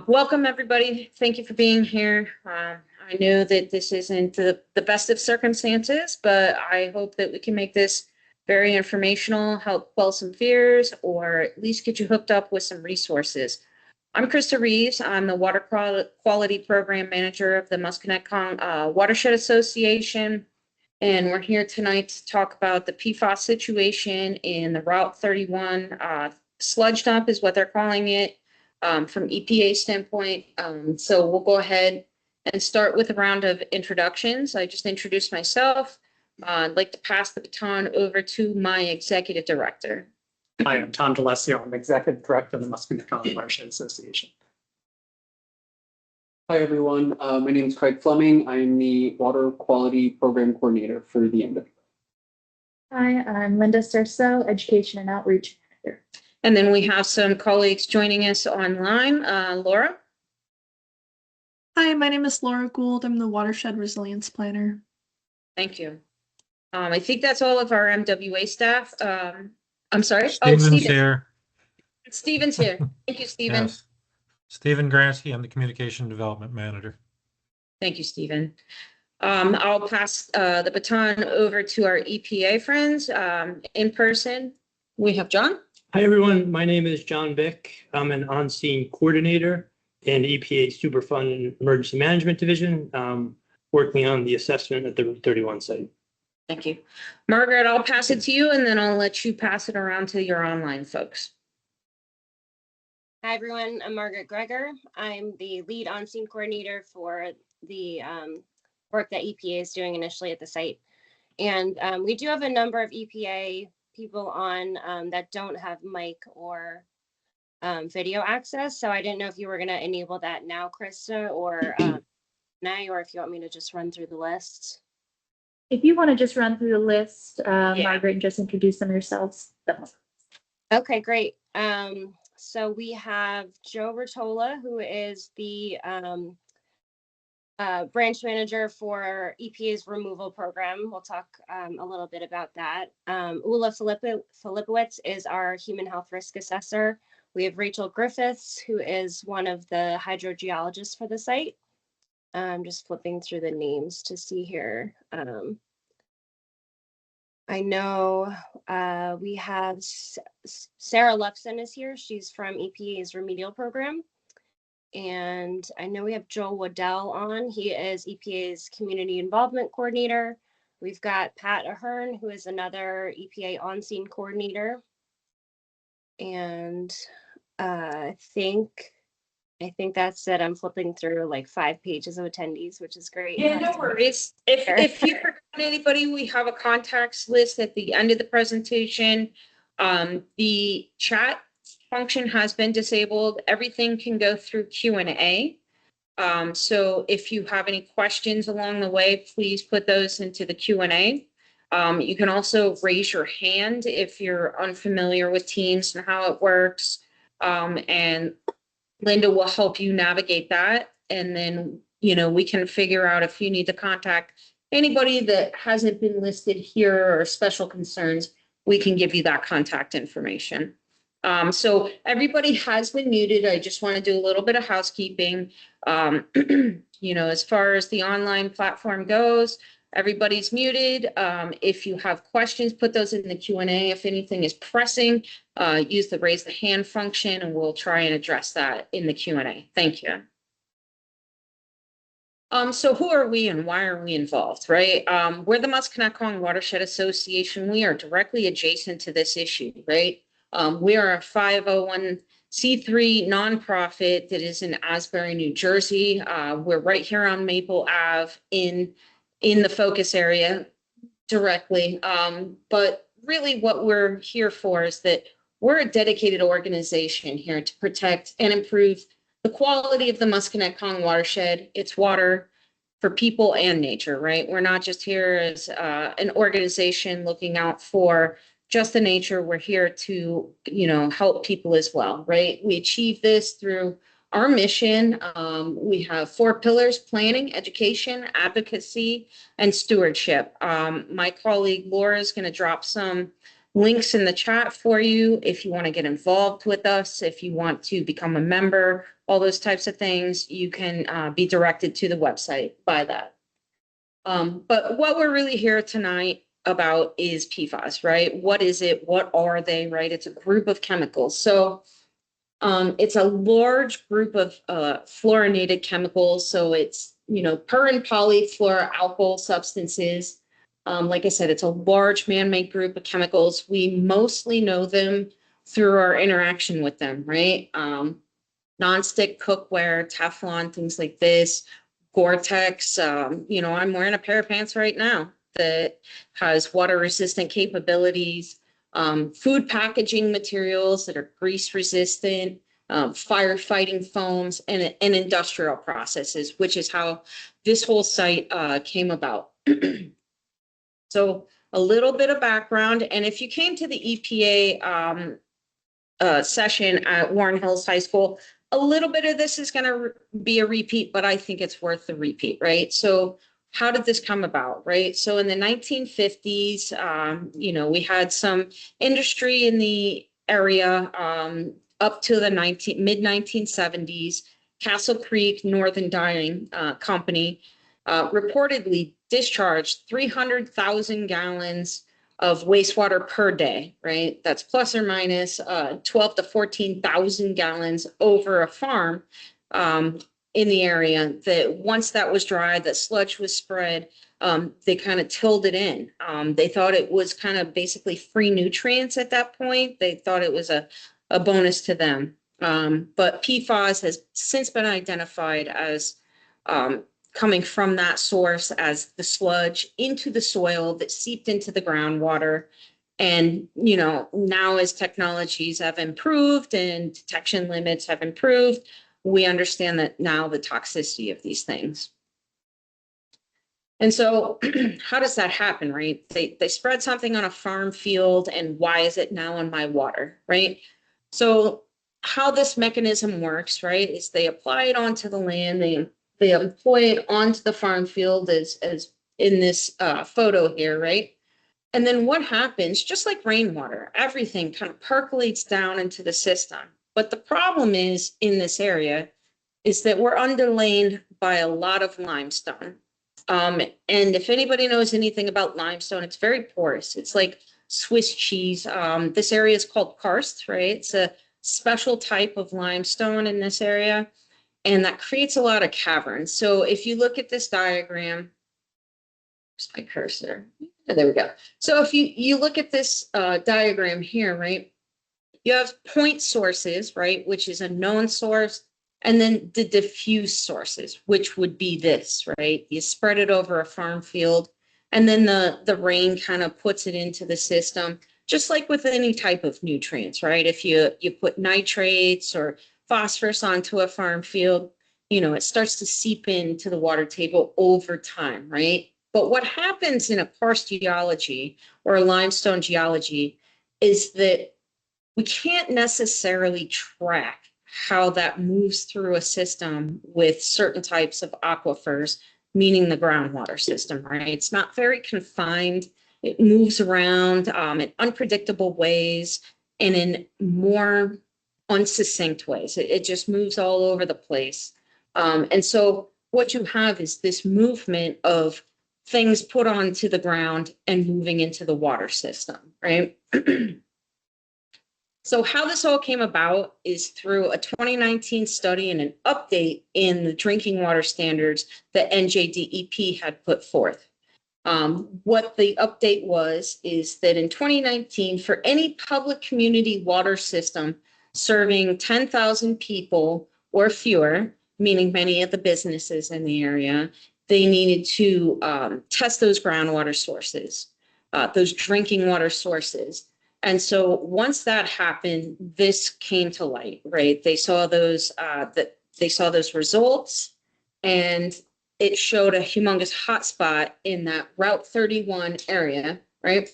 Welcome, everybody. Thank you for being here. I know that this isn't the best of circumstances, but I hope that we can make this very informational, help quell some fears, or at least get you hooked up with some resources. I'm Krista Reeves. I'm the Water Quality Program Manager of the Musconetcong Watershed Association, and we're here tonight to talk about the PFAS situation in the Route 31 sludge dump is what they're calling it. From EPA standpoint. So we'll go ahead and start with a round of introductions. I just introduced myself. I'd like to pass the baton over to my executive director. Hi, I'm Tom DeLessio. I'm executive director of the Musconetcong Watershed Association. Hi, everyone. My name is Craig Fleming. I'm the Water Quality Program Coordinator for the MW. Hi, I'm Linda Cerso, Education and Outreach Manager. And then we have some colleagues joining us online. Laura? Hi, my name is Laura Gould. I'm the Watershed Resilience Planner. Thank you. I think that's all of our MWA staff. I'm sorry. Stephen's Stephen. here. Stephen's here. Thank you, Stephen. Yes. Stephen Gransky, I'm the Communication Development Manager. Thank you, Stephen. I'll pass the baton over to our EPA friends in person. We have John. Hi, everyone. My name is John Bick. I'm an on-scene coordinator in EPA Superfund Emergency Management Division, working on the assessment at the Route 31 site. Thank you. Margaret, I'll pass it to you and then I'll let you pass it around to your online folks. Hi, everyone. I'm Margaret Greger. I'm the lead on-scene coordinator for the work that EPA is doing initially at the site. And we do have a number of EPA people on that don't have mic or video access. So I didn't know if you were going to enable that now, Krista, or now, or if you want me to just run through the list. If you want to just run through the list, Margaret, and just introduce them yourselves. Okay, great. So we have Joe Rotola, who is the branch manager for EPA's removal program. We'll talk a little bit about that. Ula Filipowicz is our human health risk assessor. We have Rachel Griffiths, who is one of the hydrogeologists for the site. I'm just flipping through the names to see here. I know we have Sarah Lepson is here. She's from EPA's remedial program. And I know we have Joel Waddell on. He is EPA's community involvement coordinator. We've got Pat Ahern, who is another EPA on-scene coordinator. And I think that's it. I'm flipping through like 5 pages of attendees, which is great. Yeah, no worries. If you forgot anybody, we have a contacts list at the end of the presentation. The chat function has been disabled. Everything can go through Q&A. So if you have any questions along the way, please put those into the Q&A. You can also raise your hand if you're unfamiliar with Teams and how it works. And Linda will help you navigate that. And then, we can figure out if you need to contact anybody that hasn't been listed here or special concerns, we can give you that contact information. So everybody has been muted. I just want to do a little bit of housekeeping. As far as the online platform goes, everybody's muted. If you have questions, put those in the Q&A. If anything is pressing, use the raise the hand function and we'll try and address that in the Q&A. Thank you. So who are we and why are we involved, right? We're the Musconetcong Watershed Association. We are directly adjacent to this issue, right? We are a 501c3 nonprofit that is in Asbury, New Jersey. We're right here on Maple Ave in the focus area directly. But really what we're here for is that we're a dedicated organization here to protect and improve the quality of the Musconetcong watershed, its water for people and nature, right? We're not just here as an organization looking out for just the nature. We're here to, help people as well, right? We achieve this through our mission. We have 4 pillars: planning, education, advocacy, and stewardship. My colleague Laura is going to drop some links in the chat for you if you want to get involved with us, if you want to become a member, all those types of things, you can be directed to the website by that. But what we're really here tonight about is PFAS, right? What is it? What are they, right? It's a group of chemicals. So it's a large group of fluorinated chemicals. So it's, per and polyfluoroalkyl substances. Like I said, it's a large man-made group of chemicals. We mostly know them through our interaction with them, right? Nonstick cookware, Teflon, things like this, Gore-Tex. I'm wearing a pair of pants right now that has water-resistant capabilities. Food packaging materials that are grease resistant, firefighting foams, and industrial processes, which is how this whole site came about. So a little bit of background, and if you came to the EPA session at Warren Hills High School, a little bit of this is going to be a repeat, but I think it's worth the repeat, right? So how did this come about, right? So in the 1950s, we had some industry in the area up to the mid 1970s. Castle Creek Northern Dyeing Company reportedly discharged 300,000 gallons of wastewater per day, right? That's plus or minus 12 to 14,000 gallons over a farm in the area. That once that was dry, the sludge was spread, they kind of tilled it in. They thought it was kind of basically free nutrients at that point. They thought it was a bonus to them. But PFAS has since been identified as coming from that source as the sludge into the soil that seeped into the groundwater. And, now as technologies have improved and detection limits have improved, we understand that now the toxicity of these things. And so how does that happen, right? They spread something on a farm field, and why is it now in my water, right? So how this mechanism works, right, is they apply it onto the land, they employ it onto the farm field as in this photo here, right? And then what happens, just like rainwater, everything kind of percolates down into the system. But the problem is in this area is that we're underlain by a lot of limestone. And if anybody knows anything about limestone, it's very porous. It's like Swiss cheese. This area is called karst, right? It's a special type of limestone in this area. And that creates a lot of caverns. So if you look at this diagram, where's my cursor? Oh, there we go. So if you look at this diagram here, right, you have point sources, right, which is a known source, and then the diffuse sources, which would be this, right? You spread it over a farm field, and then the rain kind of puts it into the system, just like with any type of nutrients, right? If you put nitrates or phosphorus onto a farm field, it starts to seep into the water table over time, right? But what happens in a karst geology or a limestone geology is that we can't necessarily track how that moves through a system with certain types of aquifers, meaning the groundwater system, right? It's not very confined. It moves around in unpredictable ways and in more unsuccinct ways. It just moves all over the place. And so what you have is this movement of things put onto the ground and moving into the water system, right? So how this all came about is through a 2019 study and an update in the drinking water standards that NJDEP had put forth. What the update was is that in 2019, for any public community water system serving 10,000 people or fewer, meaning many of the businesses in the area, they needed to test those groundwater sources, those drinking water sources. And so once that happened, this came to light, right? They saw those results, and it showed a humongous hotspot in that Route 31 area, right?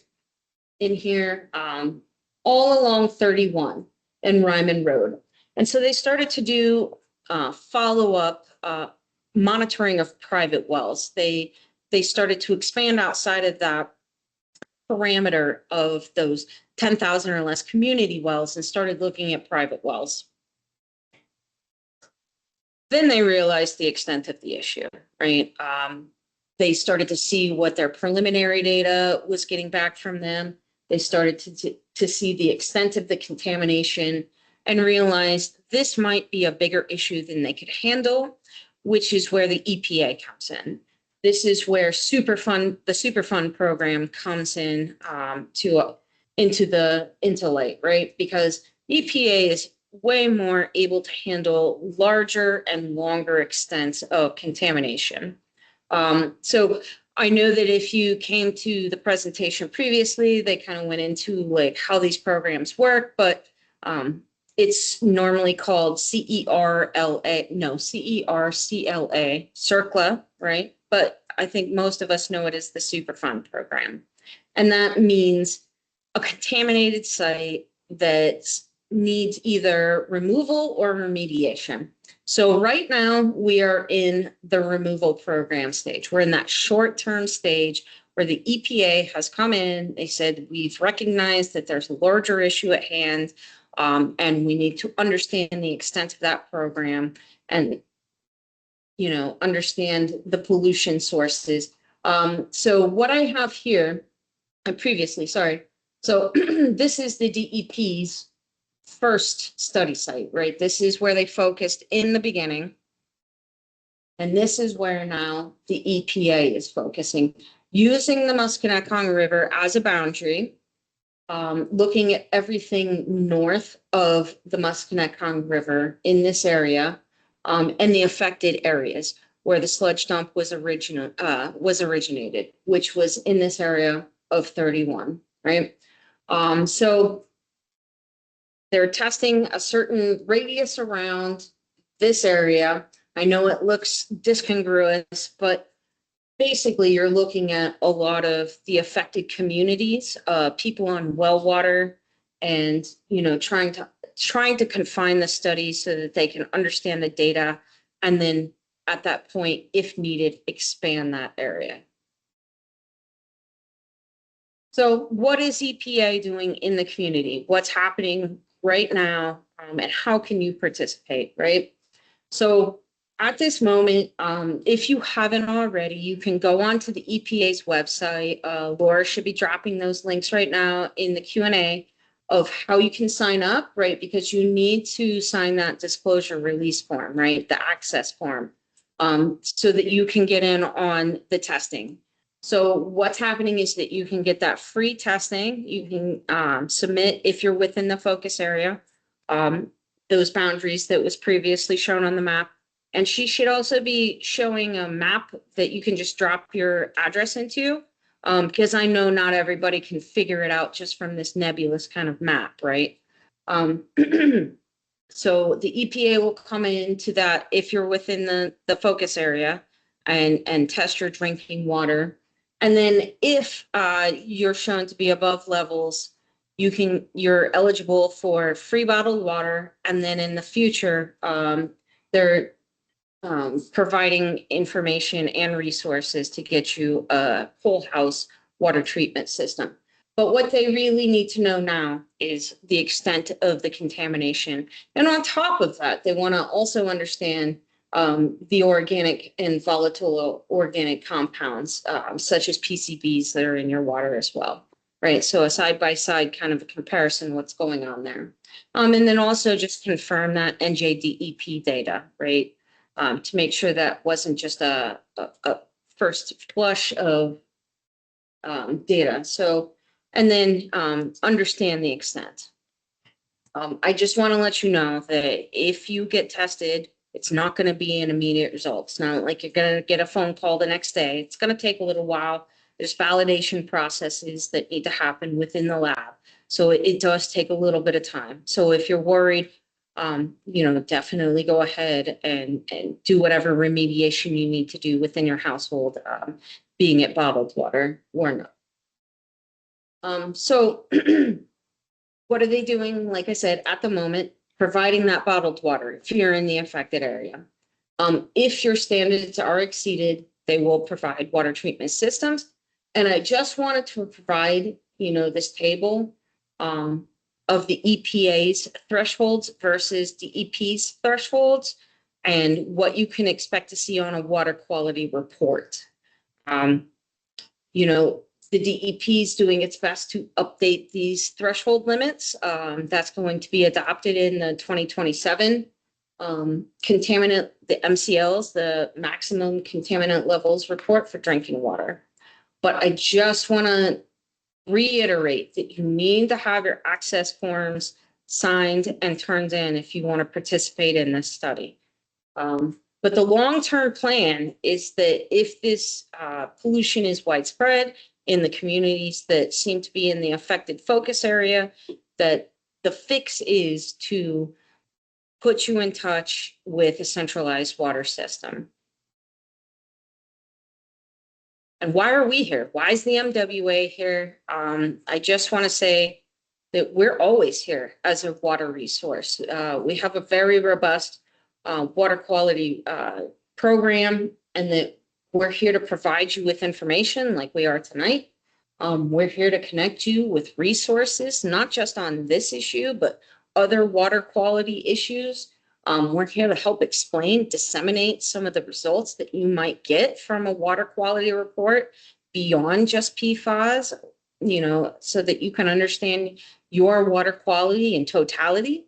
In here, all along 31 and Ryman Road. And so they started to do follow-up monitoring of private wells. They started to expand outside of that parameter of those 10,000 or less community wells and started looking at private wells. Then they realized the extent of the issue, right? They started to see what their preliminary data was getting back from them. They started to see the extent of the contamination and realized this might be a bigger issue than they could handle, which is where the EPA comes in. This is where the Superfund program comes in into light, right? Because EPA is way more able to handle larger and longer extents of contamination. So I know that if you came to the presentation previously, they kind of went into like how these programs work, but it's normally called CERCLA, CERCLA, right? But I think most of us know it as the Superfund program. And that means a contaminated site that needs either removal or remediation. So right now we are in the removal program stage. We're in that short-term stage where the EPA has come in. They said, we've recognized that there's a larger issue at hand, and we need to understand the extent of that program and, you know, understand the pollution sources. So what I have here, so this is the DEP's first study site, right? This is where they focused in the beginning. And this is where now the EPA is focusing, using the Musconetcong River as a boundary, looking at everything north of the Musconetcong River in this area, and the affected areas where the sludge dump was originated, which was in this area of 31, right? So they're testing a certain radius around this area. I know it looks discongruous, but basically you're looking at a lot of the affected communities, people on well water, and, you know, trying to confine the study so that they can understand the data, and then at that point, if needed, expand that area. So what is EPA doing in the community? What's happening right now, and how can you participate, right? So at this moment, if you haven't already, you can go onto the EPA's website. Laura should be dropping those links right now in the Q&A of how you can sign up, right? Because you need to sign that disclosure release form, right? The access form, so that you can get in on the testing. So what's happening is that you can get that free testing. You can submit if you're within the focus area, those boundaries that was previously shown on the map. And she should also be showing a map that you can just drop your address into, because I know not everybody can figure it out just from this nebulous kind of map, right? So the EPA will come into that if you're within the focus area and test your drinking water. And then if you're shown to be above levels, you're eligible for free bottled water. And then in the future, they're providing information and resources to get you a whole house water treatment system. But what they really need to know now is the extent of the contamination. And on top of that, they want to also understand the organic and volatile organic compounds, such as PCBs that are in your water as well, right? So a side-by-side kind of a comparison, what's going on there. And then also just confirm that NJDEP data, right? To make sure that wasn't just a first flush of data. So, and then understand the extent. I just want to let you know that if you get tested, it's not going to be an immediate result. It's not like you're going to get a phone call the next day. It's going to take a little while. There's validation processes that need to happen within the lab. So it does take a little bit of time. So if you're worried, you know, definitely go ahead and do whatever remediation you need to do within your household, being it bottled water or not. So what are they doing? Like I said, at the moment, providing that bottled water if you're in the affected area. If your standards are exceeded, they will provide water treatment systems. And I just wanted to provide, this table of the EPA's thresholds versus DEP's thresholds and what you can expect to see on a water quality report. The DEP is doing its best to update these threshold limits. That's going to be adopted in the 2027 contaminant, the MCLs, the maximum contaminant levels report for drinking water. But I just want to reiterate that you need to have your access forms signed and turned in if you want to participate in this study. But the long-term plan is that if this pollution is widespread in the communities that seem to be in the affected focus area, that the fix is to put you in touch with a centralized water system. And why are we here? Why is the MWA here? I just want to say that we're always here as a water resource. We have a very robust water quality program, and that we're here to provide you with information like we are tonight. We're here to connect you with resources, not just on this issue, but other water quality issues. We're here to help explain, disseminate some of the results that you might get from a water quality report beyond just PFAS, so that you can understand your water quality in totality.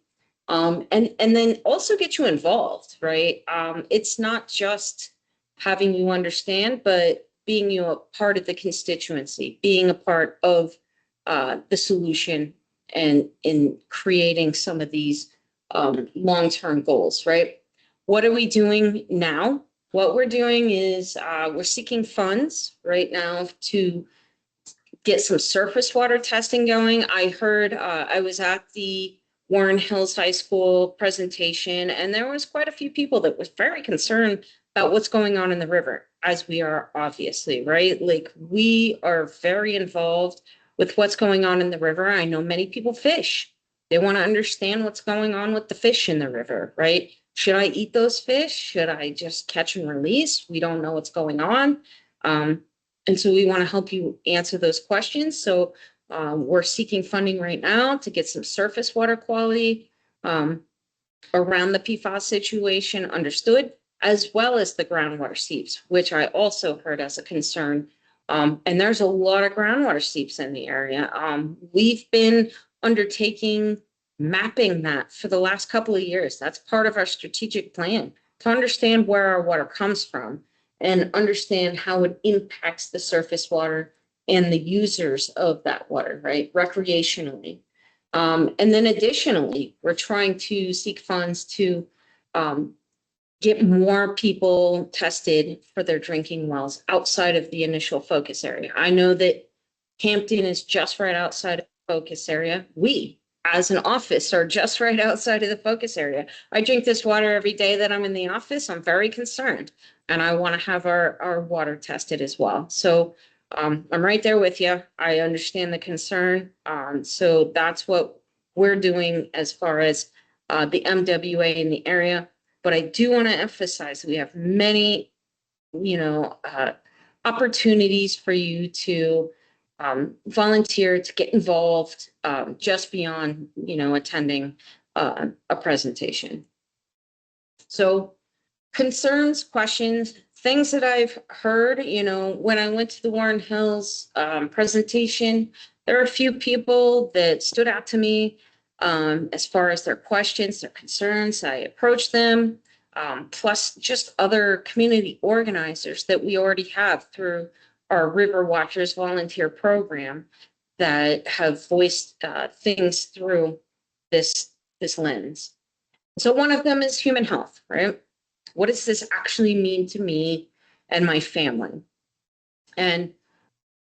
And then also get you involved, right? It's not just having you understand, but being you a part of the constituency, being a part of the solution, and in creating some of these long-term goals, right? What are we doing now? What we're doing is we're seeking funds right now to get some surface water testing going. I heard, I was at the Warren Hills High School presentation, and there was quite a few people that was very concerned about what's going on in the river, as we are obviously, right? Like, we are very involved with what's going on in the river. I know many people fish. They want to understand what's going on with the fish in the river, right? Should I eat those fish? Should I just catch and release? We don't know what's going on. And so we want to help you answer those questions. So we're seeking funding right now to get some surface water quality around the PFAS situation understood, as well as the groundwater seeps, which I also heard as a concern. And there's a lot of groundwater seeps in the area. We've been undertaking mapping that for the last couple of years. That's part of our strategic plan, to understand where our water comes from and understand how it impacts the surface water and the users of that water, right, recreationally. And then additionally, we're trying to seek funds to get more people tested for their drinking wells outside of the initial focus area. I know that Hampton is just right outside of the focus area. We, as an office, are just right outside of the focus area. I drink this water every day that I'm in the office. I'm very concerned, and I want to have our water tested as well. So I'm right there with you. I understand the concern. So that's what we're doing as far as the MWA in the area. But I do want to emphasize we have many, opportunities for you to volunteer, to get involved, just beyond, attending a presentation. So concerns, questions, things that I've heard, when I went to the Warren Hills presentation, there are a few people that stood out to me as far as their questions, their concerns. I approached them, plus just other community organizers that we already have through our River Watchers volunteer program that have voiced things through this lens. So one of them is human health, right? What does this actually mean to me and my family? And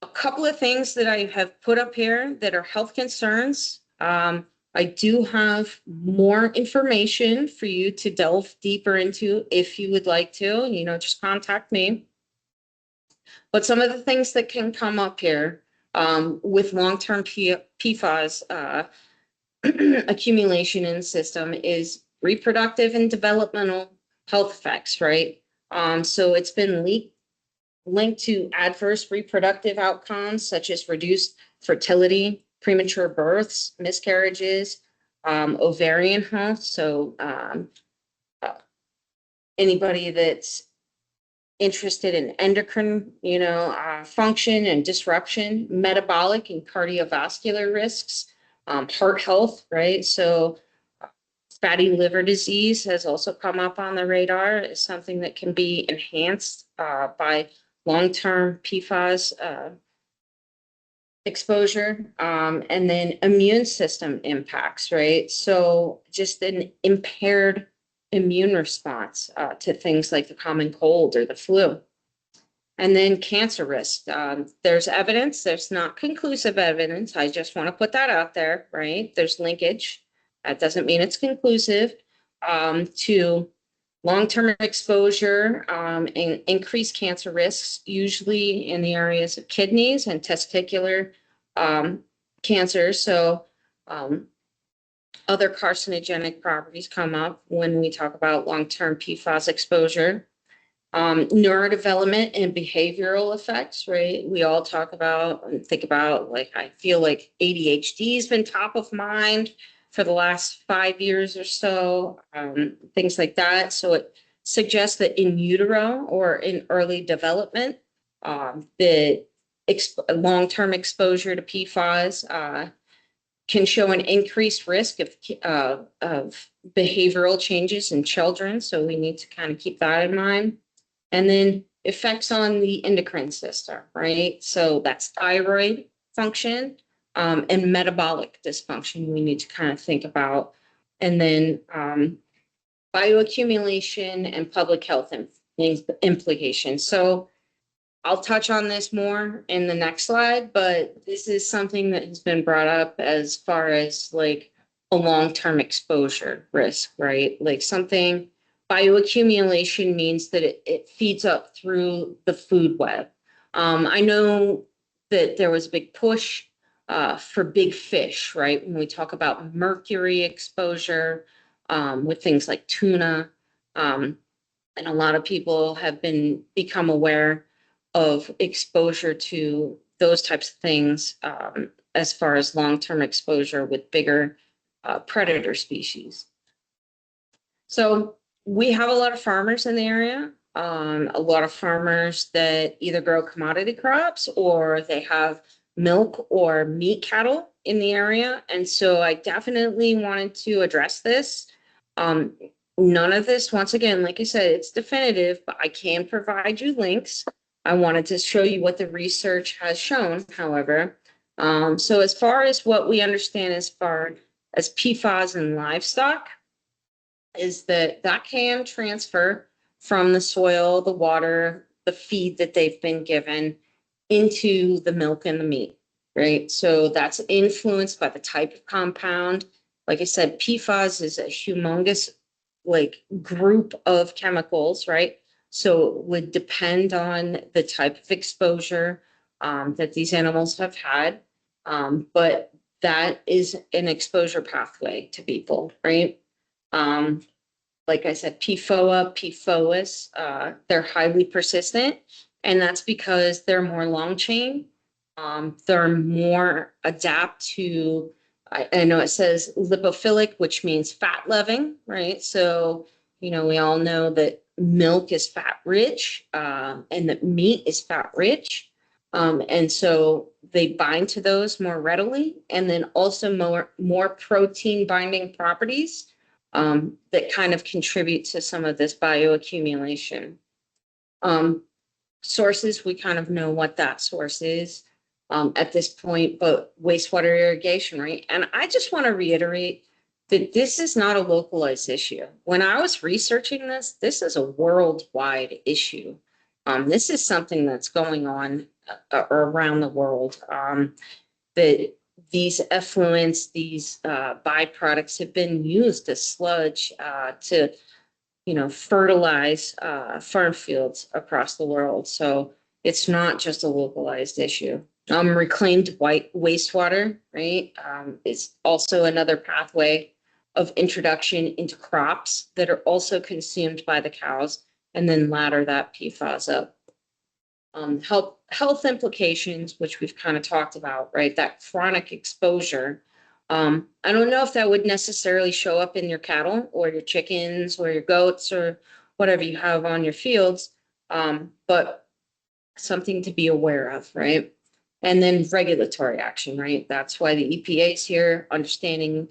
a couple of things that I have put up here that are health concerns. I do have more information for you to delve deeper into if you would like to, just contact me. But some of the things that can come up here with long-term PFAS accumulation in the system is reproductive and developmental health effects, right? So it's been leaked linked to adverse reproductive outcomes such as reduced fertility, premature births, miscarriages, ovarian health. So anybody that's interested in endocrine, function and disruption, metabolic and cardiovascular risks, heart health, right? So fatty liver disease has also come up on the radar as something that can be enhanced by long-term PFAS exposure, and then immune system impacts, right? So just an impaired immune response to things like the common cold or the flu. And then cancer risk. There's evidence, there's not conclusive evidence. I just want to put that out there, right? There's linkage. That doesn't mean it's conclusive to long-term exposure and increased cancer risks, usually in the areas of kidneys and testicular cancer. So other carcinogenic properties come up when we talk about long-term PFAS exposure. Neurodevelopment and behavioral effects, right? We all talk about and think about, like, I feel like ADHD has been top of mind for the last 5 years or so, things like that. So it suggests that in utero or in early development, the long-term exposure to PFAS can show an increased risk of behavioral changes in children. So we need to kind of keep that in mind. And then effects on the endocrine system, right? So that's thyroid function and metabolic dysfunction we need to kind of think about. And then bioaccumulation and public health implications. So I'll touch on this more in the next slide, but this is something that has been brought up as far as like a long-term exposure risk, right? Like something, bioaccumulation means that it feeds up through the food web. I know that there was a big push for big fish, right? When we talk about mercury exposure with things like tuna, and a lot of people have become aware of exposure to those types of things as far as long-term exposure with bigger predator species. So we have a lot of farmers in the area, a lot of farmers that either grow commodity crops or they have milk or meat cattle in the area. And so I definitely wanted to address this. None of this, once again, like I said, it's definitive, but I can provide you links. I wanted to show you what the research has shown, however. So as far as what we understand as far as PFAS in livestock, is that can transfer from the soil, the water, the feed that they've been given into the milk and the meat, right? So that's influenced by the type of compound. Like I said, PFAS is a humongous group of chemicals, right? So it would depend on the type of exposure that these animals have had. But that is an exposure pathway to people, right? Like I said, PFOA, PFOS, they're highly persistent, and that's because they're more long chain. They're more adapt to, I know it says lipophilic, which means fat loving, right? So, we all know that milk is fat rich and that meat is fat rich. And so they bind to those more readily, and then also more protein binding properties that kind of contribute to some of this bioaccumulation. Sources, we kind of know what that source is at this point, but wastewater irrigation, right? And I just want to reiterate that this is not a localized issue. When I was researching this is a worldwide issue. This is something that's going on around the world. That these effluents, these byproducts have been used as sludge to, fertilize farm fields across the world. So it's not just a localized issue. Reclaimed white wastewater, right, is also another pathway of introduction into crops that are also consumed by the cows and then ladder that PFAS up. health implications, which we've kind of talked about, right? That chronic exposure. I don't know if that would necessarily show up in your cattle or your chickens or your goats or whatever you have on your fields, but something to be aware of, right? And then regulatory action, right? That's why the EPA is here, understanding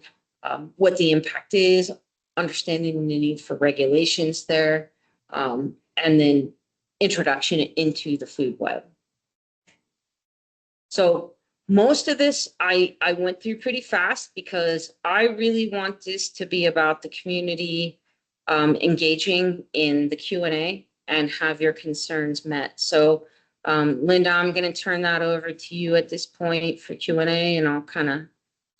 what the impact is, understanding the need for regulations there, and then introduction into the food web. So most of this I went through pretty fast because I really want this to be about the community engaging in the Q&A and have your concerns met. So Linda, I'm going to turn that over to you at this point for Q&A, and I'll kind of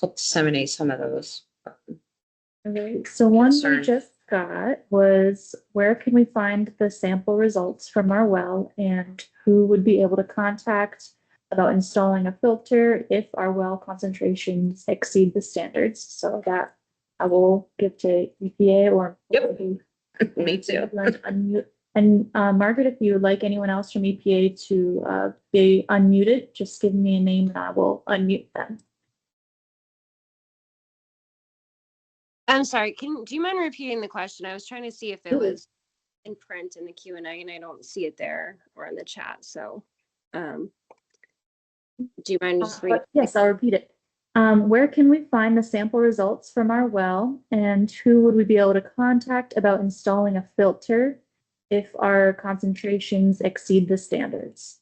help disseminate some of those. All right, so one we Concern. just got was, where can we find the sample results from our well, and who would be able to contact about installing a filter if our well concentrations exceed the standards? So that I will give to EPA or. Yep. Me too. Unmute. And Margaret, if you would like anyone else from EPA to be unmuted, just give me a name and I will unmute them. I'm sorry, do you mind repeating the question? I was trying to see if it Sure. was in print in the Q&A and I don't see it there or in the chat. So, do you mind just reading? Yes, I'll repeat it. Where can we find the sample results from our well, and who would we be able to contact about installing a filter if our concentrations exceed the standards?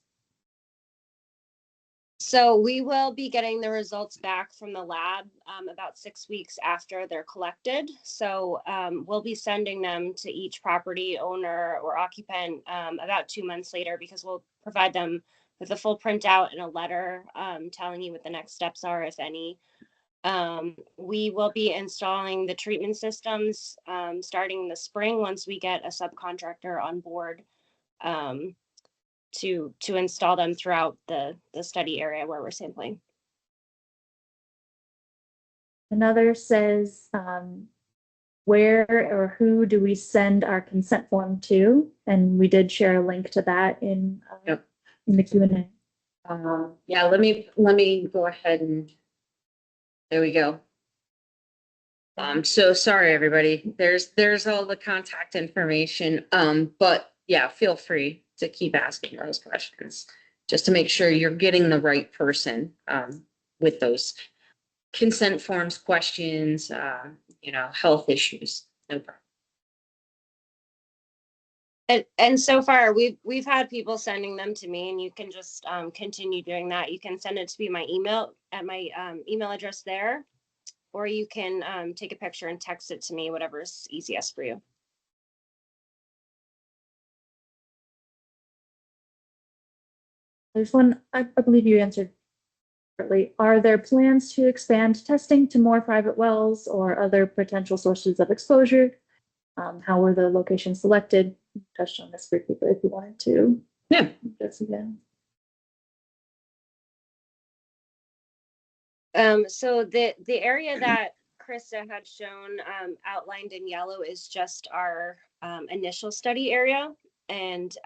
So we will be getting the results back from the lab about 6 weeks after they're collected. So we'll be sending them to each property owner or occupant about 2 months later, because we'll provide them with a full printout and a letter telling you what the next steps are, if any. We will be installing the treatment systems starting in the spring once we get a subcontractor on board to install them throughout the study area where we're sampling. Another says, where or who do we send our consent form to? And we did share a link to that in the Q&A. Yeah, let me go ahead and there we go. So sorry, everybody. There's all the contact information. But yeah, feel free to keep asking those questions just to make sure you're getting the right person with those consent forms, questions, health issues. No problem. And so far we've had people sending them to me, and you can just continue doing that. You can send it to me my email at my email address there, or you can take a picture and text it to me, whatever's easiest for you. There's one, I believe you answered partly. Are there plans to expand testing to more private wells or other potential sources of exposure? How were the locations selected? You touched on this briefly, but if you wanted to. Yeah. Just again. So the area that Krista had shown outlined in yellow is just our initial study area. And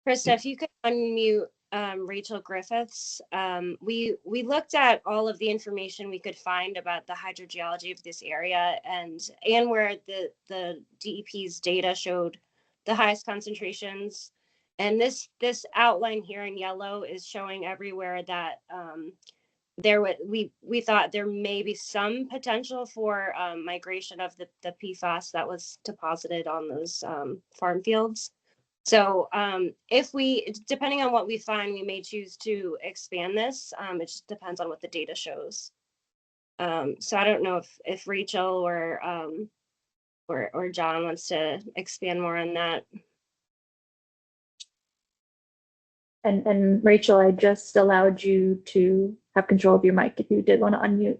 Krista, if you could unmute Rachel Griffiths. We looked at all of the information we could find about the hydrogeology of this area and where the DEP's data showed the highest concentrations. And this outline here in yellow is showing everywhere that we thought there may be some potential for migration of the PFAS that was deposited on those farm fields. So depending on what we find, we may choose to expand this. It just depends on what the data shows. So I don't know if Rachel or John wants to expand more on that. And Rachel, I just allowed you to have control of your mic if you did want to unmute.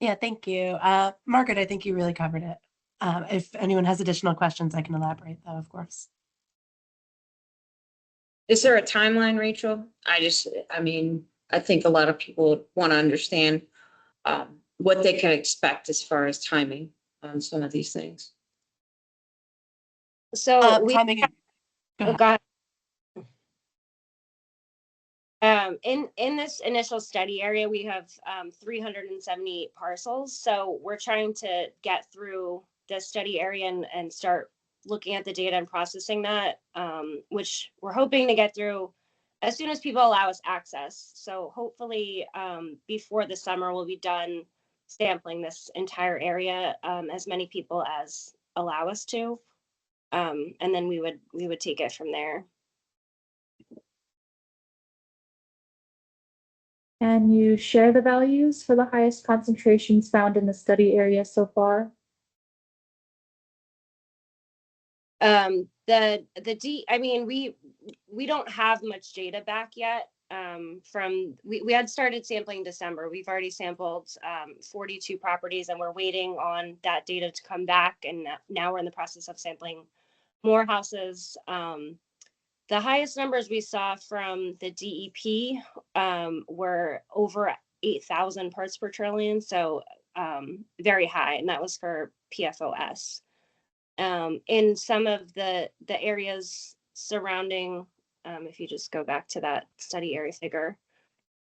Yeah, thank you. Margaret, I think you really covered it. If anyone has additional questions, I can elaborate though, of course. Is there a timeline, Rachel? I think a lot of people want to understand what they can expect as far as timing on some of these things. So timing. Go ahead. In this initial study area, we have 378 parcels. So we're trying to get through the study area and start looking at the data and processing that, which we're hoping to get through as soon as people allow us access. So hopefully before the summer, we'll be done sampling this entire area, as many people as allow us to. And then we would take it from there. Can you share the values for the highest concentrations found in the study area so far? I mean, we don't have much data back yet. We had started sampling December. We've already sampled 42 properties, and we're waiting on that data to come back. And now we're in the process of sampling more houses. The highest numbers we saw from the DEP were over 8,000 parts per trillion, so very high, and that was for PFOS. In some of the areas surrounding, if you just go back to that study area figure.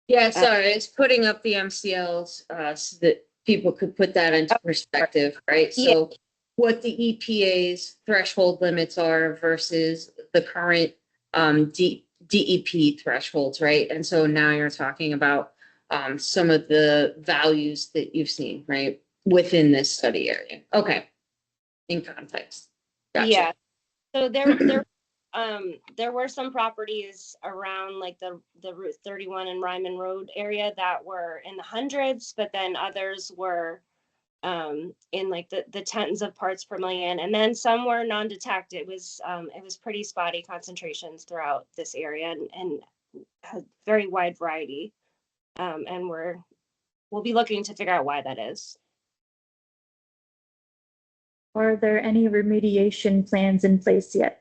Yeah, sorry, it's putting up the MCLs so that people could put that into perspective, right? Yeah. So what the EPA's threshold limits are versus the current DEP thresholds, right? And so now you're talking about some of the values that you've seen, right, within this study area. Okay, in context. Gotcha. Yeah. So there were some properties around like the Route 31 and Ryman Road area that were in the hundreds, but then others were in like the tens of parts per million, and then some were non-detect. It was pretty spotty concentrations throughout this area, and a very wide variety. And we'll be looking to figure out why that is. Are there any remediation plans in place yet?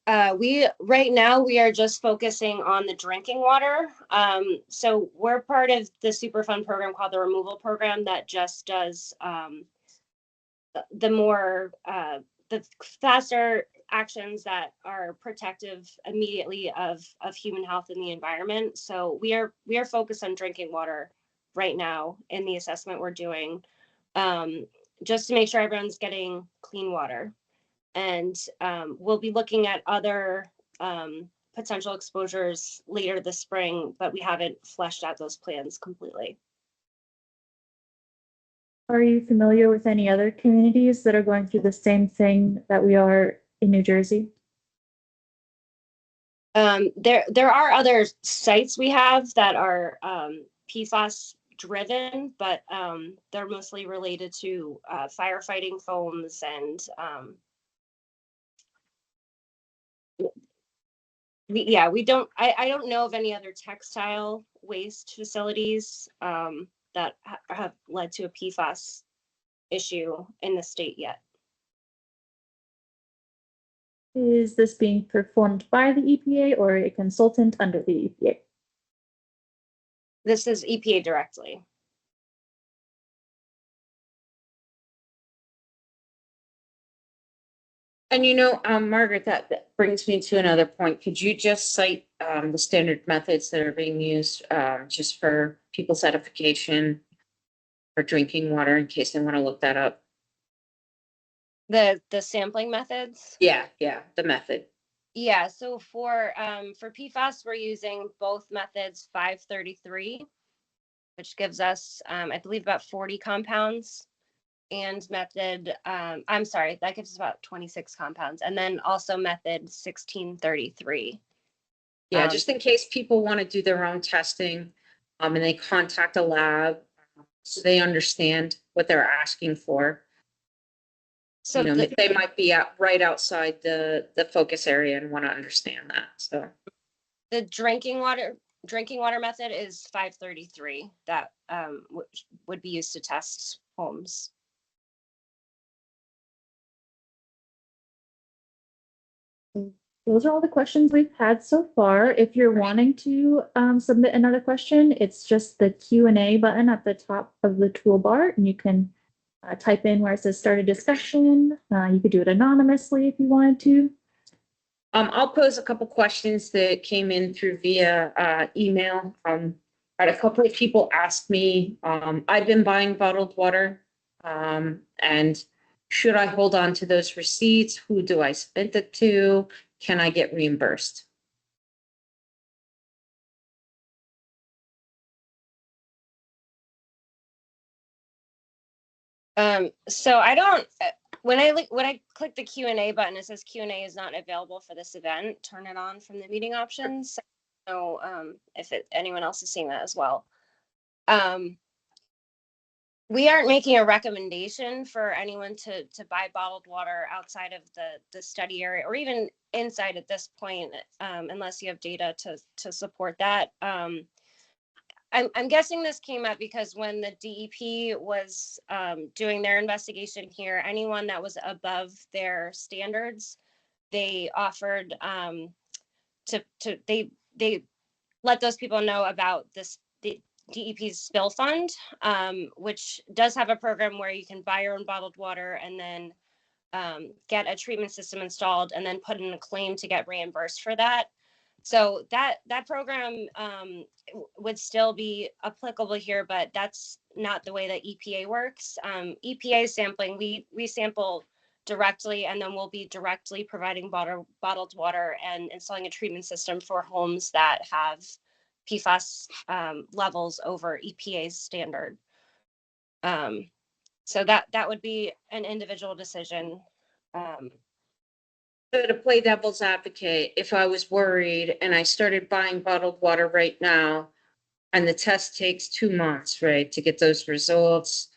Right now we are just focusing on the drinking water. So we're part of the Superfund program called the removal program that just does the faster actions that are protective immediately of human health and the environment. So we are focused on drinking water right now in the assessment we're doing, just to make sure everyone's getting clean water. And we'll be looking at other potential exposures later this spring, but we haven't fleshed out those plans completely. Are you familiar with any other communities that are going through the same thing that we are in New Jersey? There are other sites we have that are PFAS driven, but they're mostly related to firefighting foams and we don't, I don't know of any other textile waste facilities that have led to a PFAS issue in the state yet. Is this being performed by the EPA or a consultant under the EPA? This is EPA directly. And Margaret, that brings me to another point. Could you just cite the standard methods that are being used just for people's edification for drinking water in case they want to look that up? The sampling methods? Yeah, the method. Yeah, so for PFAS, we're using both methods 533, which gives us, I believe, about 40 compounds. And method, I'm sorry, that gives us about 26 compounds. And then also method 1633. Yeah, just in case people want to do their own testing and they contact a lab so they understand what they're asking for. So they might be right outside the focus area and want to understand that. So the drinking water method is 533 that would be used to test homes. Those are all the questions we've had so far. If you're wanting to submit another question, it's just the Q&A button at the top of the toolbar, and you can type in where it says start a discussion. You could do it anonymously if you wanted to. I'll pose a couple questions that came in through via email. I had a couple of people ask me, I've been buying bottled water. And should I hold on to those receipts? Who do I send it to? Can I get reimbursed? So I don't, when I click the Q&A button, it says Q&A is not available for this event. Turn it on from the meeting options. So if anyone else is seeing that as well. We aren't making a recommendation for anyone to buy bottled water outside of the study area or even inside at this point, unless you have data to support that. I'm guessing this came up because when the DEP was doing their investigation here, anyone that was above their standards, they offered they let those people know about the DEP's spill fund, which does have a program where you can buy your own bottled water and then get a treatment system installed and then put in a claim to get reimbursed for that. So that program would still be applicable here, but that's not the way that EPA works. EPA sampling, we sample directly, and then we'll be directly providing bottled water and installing a treatment system for homes that have PFAS levels over EPA's standard. So that would be an individual decision. So to play devil's advocate, if I was worried and I started buying bottled water right now, and the test takes 2 months, right, to get those results,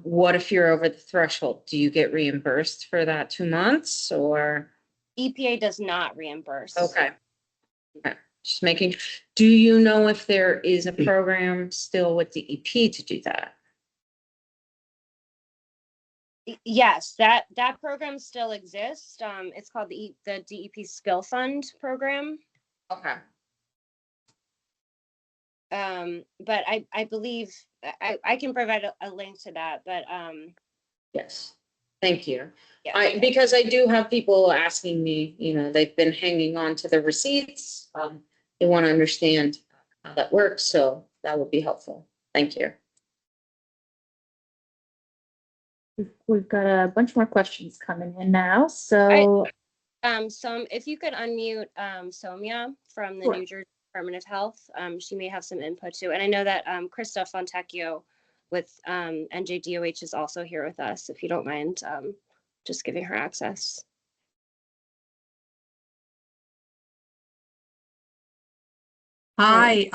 what if you're over the threshold? Do you get reimbursed for that 2 months or? EPA does not reimburse. Okay. Just making, do you know if there is a program still with the EP to do that? Yes, that program still exists. It's called the DEP Spill Fund program. Okay. But I believe I can provide a link to that, but Yes, thank you. yeah. Because I do have people asking me, they've been hanging on to the receipts. They want to understand how that works, so that would be helpful. Thank you. We've got a bunch more questions coming in now, so. If you could unmute Somia from the Sure. New Jersey Department of Health, she may have some input too. And I know that Krista Fontecchio with NJDOH is also here with us, if you don't mind just giving her access. Hi,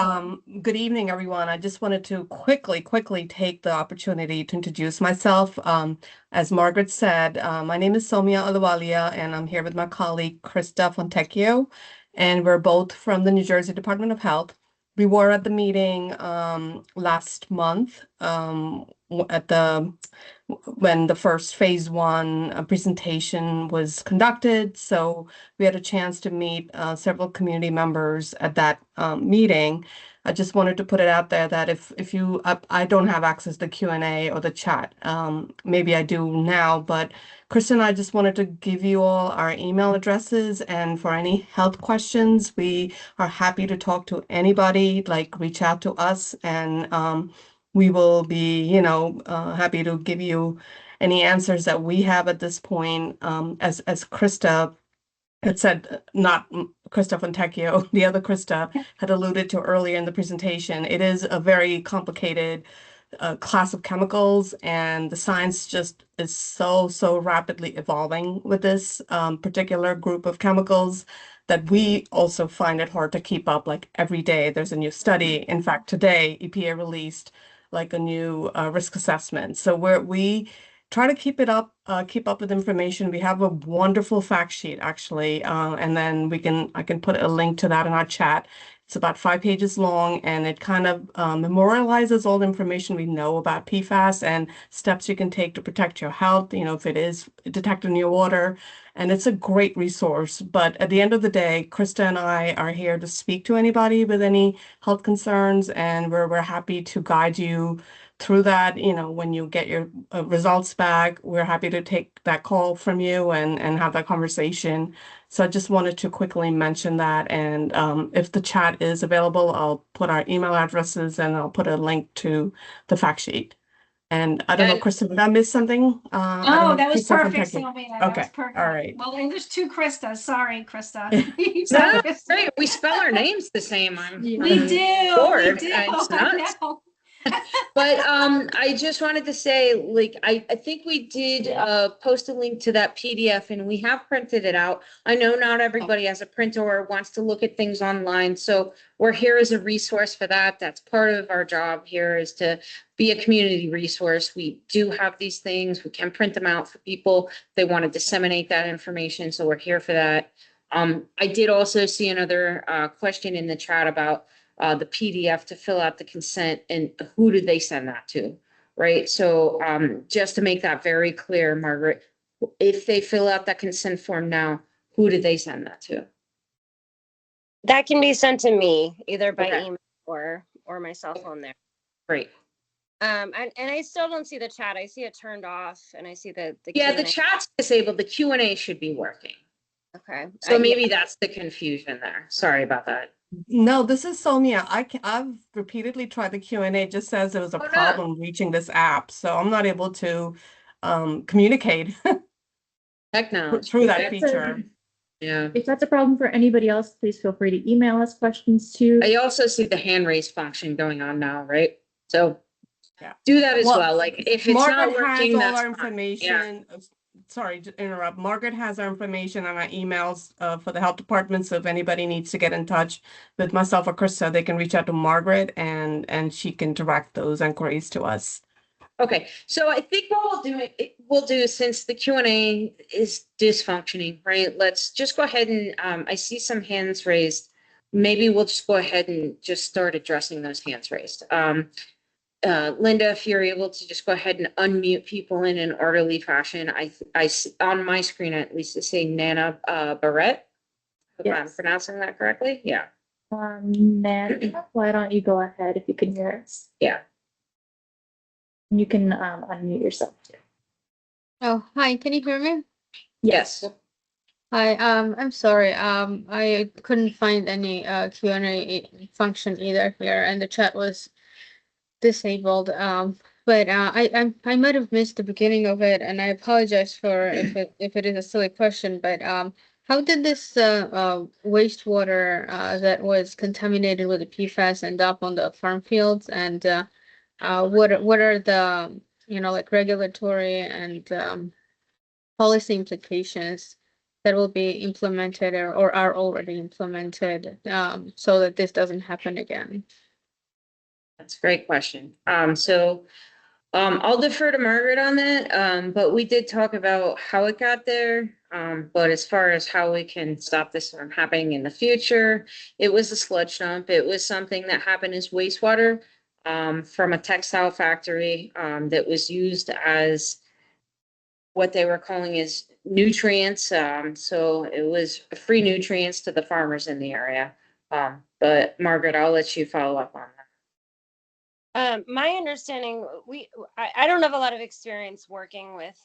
good evening, everyone. I just wanted to quickly take the opportunity to introduce myself. As Margaret said, my name is Somia Alawalia, and I'm here with my colleague, Krista Fontecchio, and we're both from the New Jersey Department of Health. We were at the meeting last month when the first phase 1 presentation was conducted. So we had a chance to meet several community members at that meeting. I just wanted to put it out there that if you, I don't have access to the Q&A or the chat. Maybe I do now, but Krista and I just wanted to give you all our email addresses, and for any health questions, we are happy to talk to anybody, like reach out to us, and we will be, happy to give you any answers that we have at this point. As Krista had said, not Krista Fontecchio, the other Krista had alluded to earlier in the presentation, it is a very complicated class of chemicals, and the science just is so rapidly evolving with this particular group of chemicals that we also find it hard to keep up. Like every day there's a new study. In fact, today EPA released like a new risk assessment. So we try to keep up with information. We have a wonderful fact sheet actually, and then I can put a link to that in our chat. It's about 5 pages long, and it kind of memorializes all the information we know about PFAS and steps you can take to protect your health, if it is detected in your water. And it's a great resource. But at the end of the day, Krista and I are here to speak to anybody with any health concerns, and we're happy to guide you through that, when you get your results back, we're happy to take that call from you and have that conversation. So I just wanted to quickly mention that. And if the chat is available, I'll put our email addresses and I'll put a link to the fact sheet. And I don't know, And- Krista, did I miss something? I don't Oh, know, that was Krista from perfect, Technic. Sylvia. That was Okay, perfect. all right. Well, and there's two Kristas. Sorry, Krista. No, great. We spell our names the same. We do. bored. We do. It's I nuts. know. But I just wanted to say, like, I think we did post a link to that PDF and we have printed it out. I know not everybody has a printer or wants to look at things online, so we're here as a resource for that. That's part of our job here, is to be a community resource. We do have these things. We can print them out for people if they want to disseminate that information, so we're here for that. I did also see another question in the chat about the PDF to fill out the consent, and who do they send that to? Right. So just to make that very clear, Margaret, if they fill out that consent form now, who do they send that to? That can be sent to me either by Okay. email or my cell phone there. Great. And I still don't see the chat. I see it turned off, and I see the Yeah, the Q&A. chat's disabled. The Q&A should be working. Okay. So maybe that's the confusion there. Sorry about that. No, this is Sonia. I've repeatedly tried the Q&A. It just says there was a Oh, no. problem reaching this app, so I'm not able to communicate Technology. through that That's feature. Yeah. If that's a problem for anybody else, please feel free to email us questions too. I also see the hand raise function going on now, right? So Yeah. do that as Well, well. Like if it's not Margaret has working, all that's our fine. information. Sorry to interrupt. Margaret has our information on our emails for the health department. So if anybody needs to get in touch with myself or Krista, they can reach out to Margaret and she can direct those inquiries to us. Okay, so I think what we'll do, since the Q&A is dysfunctioning, right? Let's just go ahead and, I see some hands raised. Maybe we'll just go ahead and just start addressing those hands raised. Linda, if you're able to just go ahead and unmute people in an orderly fashion. I see on my screen, at least, to say Nana Barrett. If I'm Yes. pronouncing that correctly, yeah. Nan, why don't you go ahead if you can hear us? Yeah. You can unmute yourself too. Oh, hi, can you hear me? Yes. Hi, I'm sorry, I couldn't find any Q&A function either here, and the chat was disabled. But I might have missed the beginning of it, and I apologize for if it is a silly question, but how did this wastewater that was contaminated with the PFAS end up on the farm fields, and what are the like regulatory and policy implications that will be implemented or are already implemented so that this doesn't happen again? That's a great question. I'll defer to Margaret on that. But we did talk about how it got there. But as far as how we can stop this from happening in the future, it was a sludge dump. It was something that happened as wastewater from a textile factory that was used as what they were calling as nutrients. So it was free nutrients to the farmers in the area. But Margaret, I'll let you follow up on that. My understanding, I don't have a lot of experience working with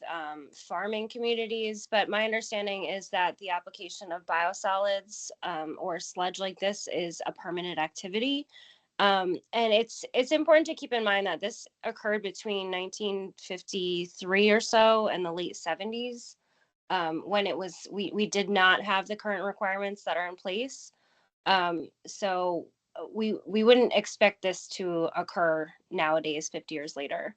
farming communities, but my understanding is that the application of biosolids or sludge like this is a permanent activity. And it's important to keep in mind that this occurred between 1953 or so and the late 70s, when we did not have the current requirements that are in place. So we wouldn't expect this to occur nowadays, 50 years later.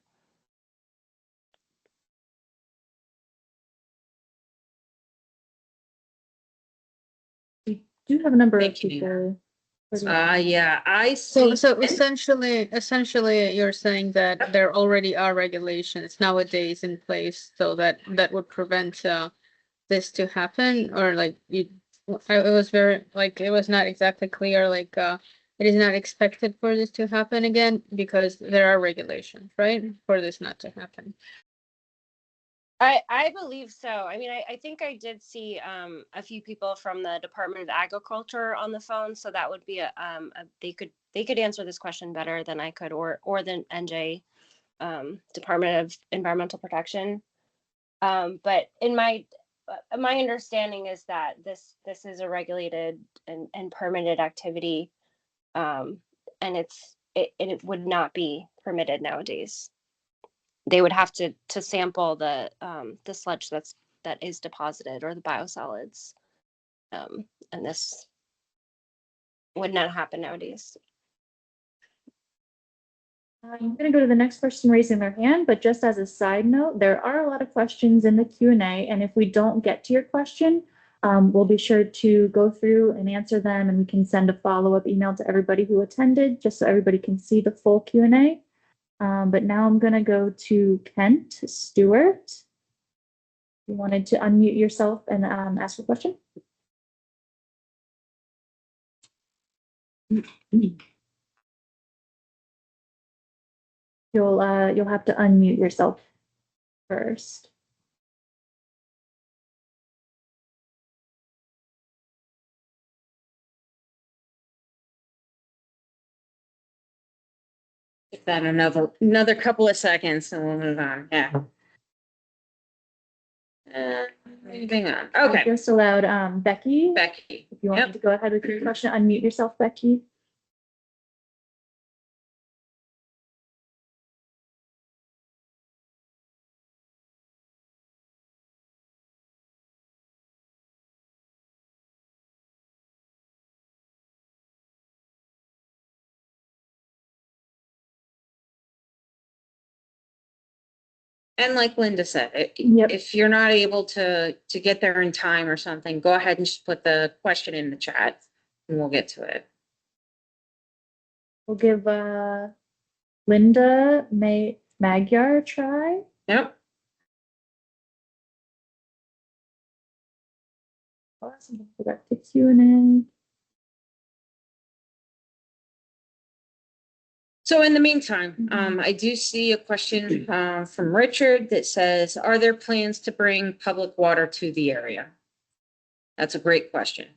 We do have a number of Thank you, people. Yeah, I So see. essentially you're saying that there already are regulations nowadays in place so that would prevent this to happen, or like it was very like it was not exactly clear, like it is not expected for this to happen again because there are regulations, right, for this not to happen. I believe so. I mean, I think I did see a few people from the Department of Agriculture on the phone, so that would be they could answer this question better than I could, or than NJ. Department of Environmental Protection. But in my understanding is that this is a regulated and permitted activity, and it would not be permitted nowadays. They would have to sample the sludge that is deposited, or the biosolids, and this would not happen nowadays. I'm going to go to the next person raising their hand, but just as a side note, there are a lot of questions in the Q&A, and if we don't get to your question, we'll be sure to go through and answer them, and we can send a follow-up email to everybody who attended, just so everybody can see the full Q&A. But now I'm going to go to Kent Stewart. You wanted to unmute yourself and ask a question? You'll have to unmute yourself first. Give that another couple of seconds and we'll move on. Yeah. Moving on. I Okay, just allowed Becky. Becky. If you wanted to go ahead with your question, unmute yourself, Becky. And like Linda said, Yep. if you're not able to get there in time or something, go ahead and just put the question in the chat and we'll get to it. We'll give Linda Magyar a try. Yep. Awesome. Go back to Q&A. So in the meantime, I do see a question from Richard that says, are there plans to bring public water to the area? That's a great question.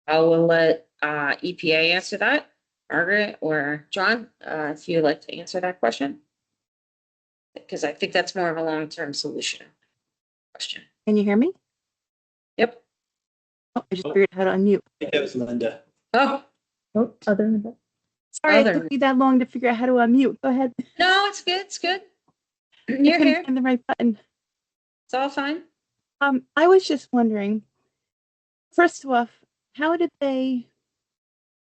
I will let EPA answer that. Margaret or John, if you'd like to answer that question. Because I think that's more of a long-term solution question. Can you hear me? Yep. Oh, I just figured out how to unmute. That was Linda. Oh, Other than that. Sorry, it took me that long to figure out how to unmute. Go ahead. no, it's good. It's good. I You're couldn't here. find the right button. It's all fine. I was just wondering, first off, how did they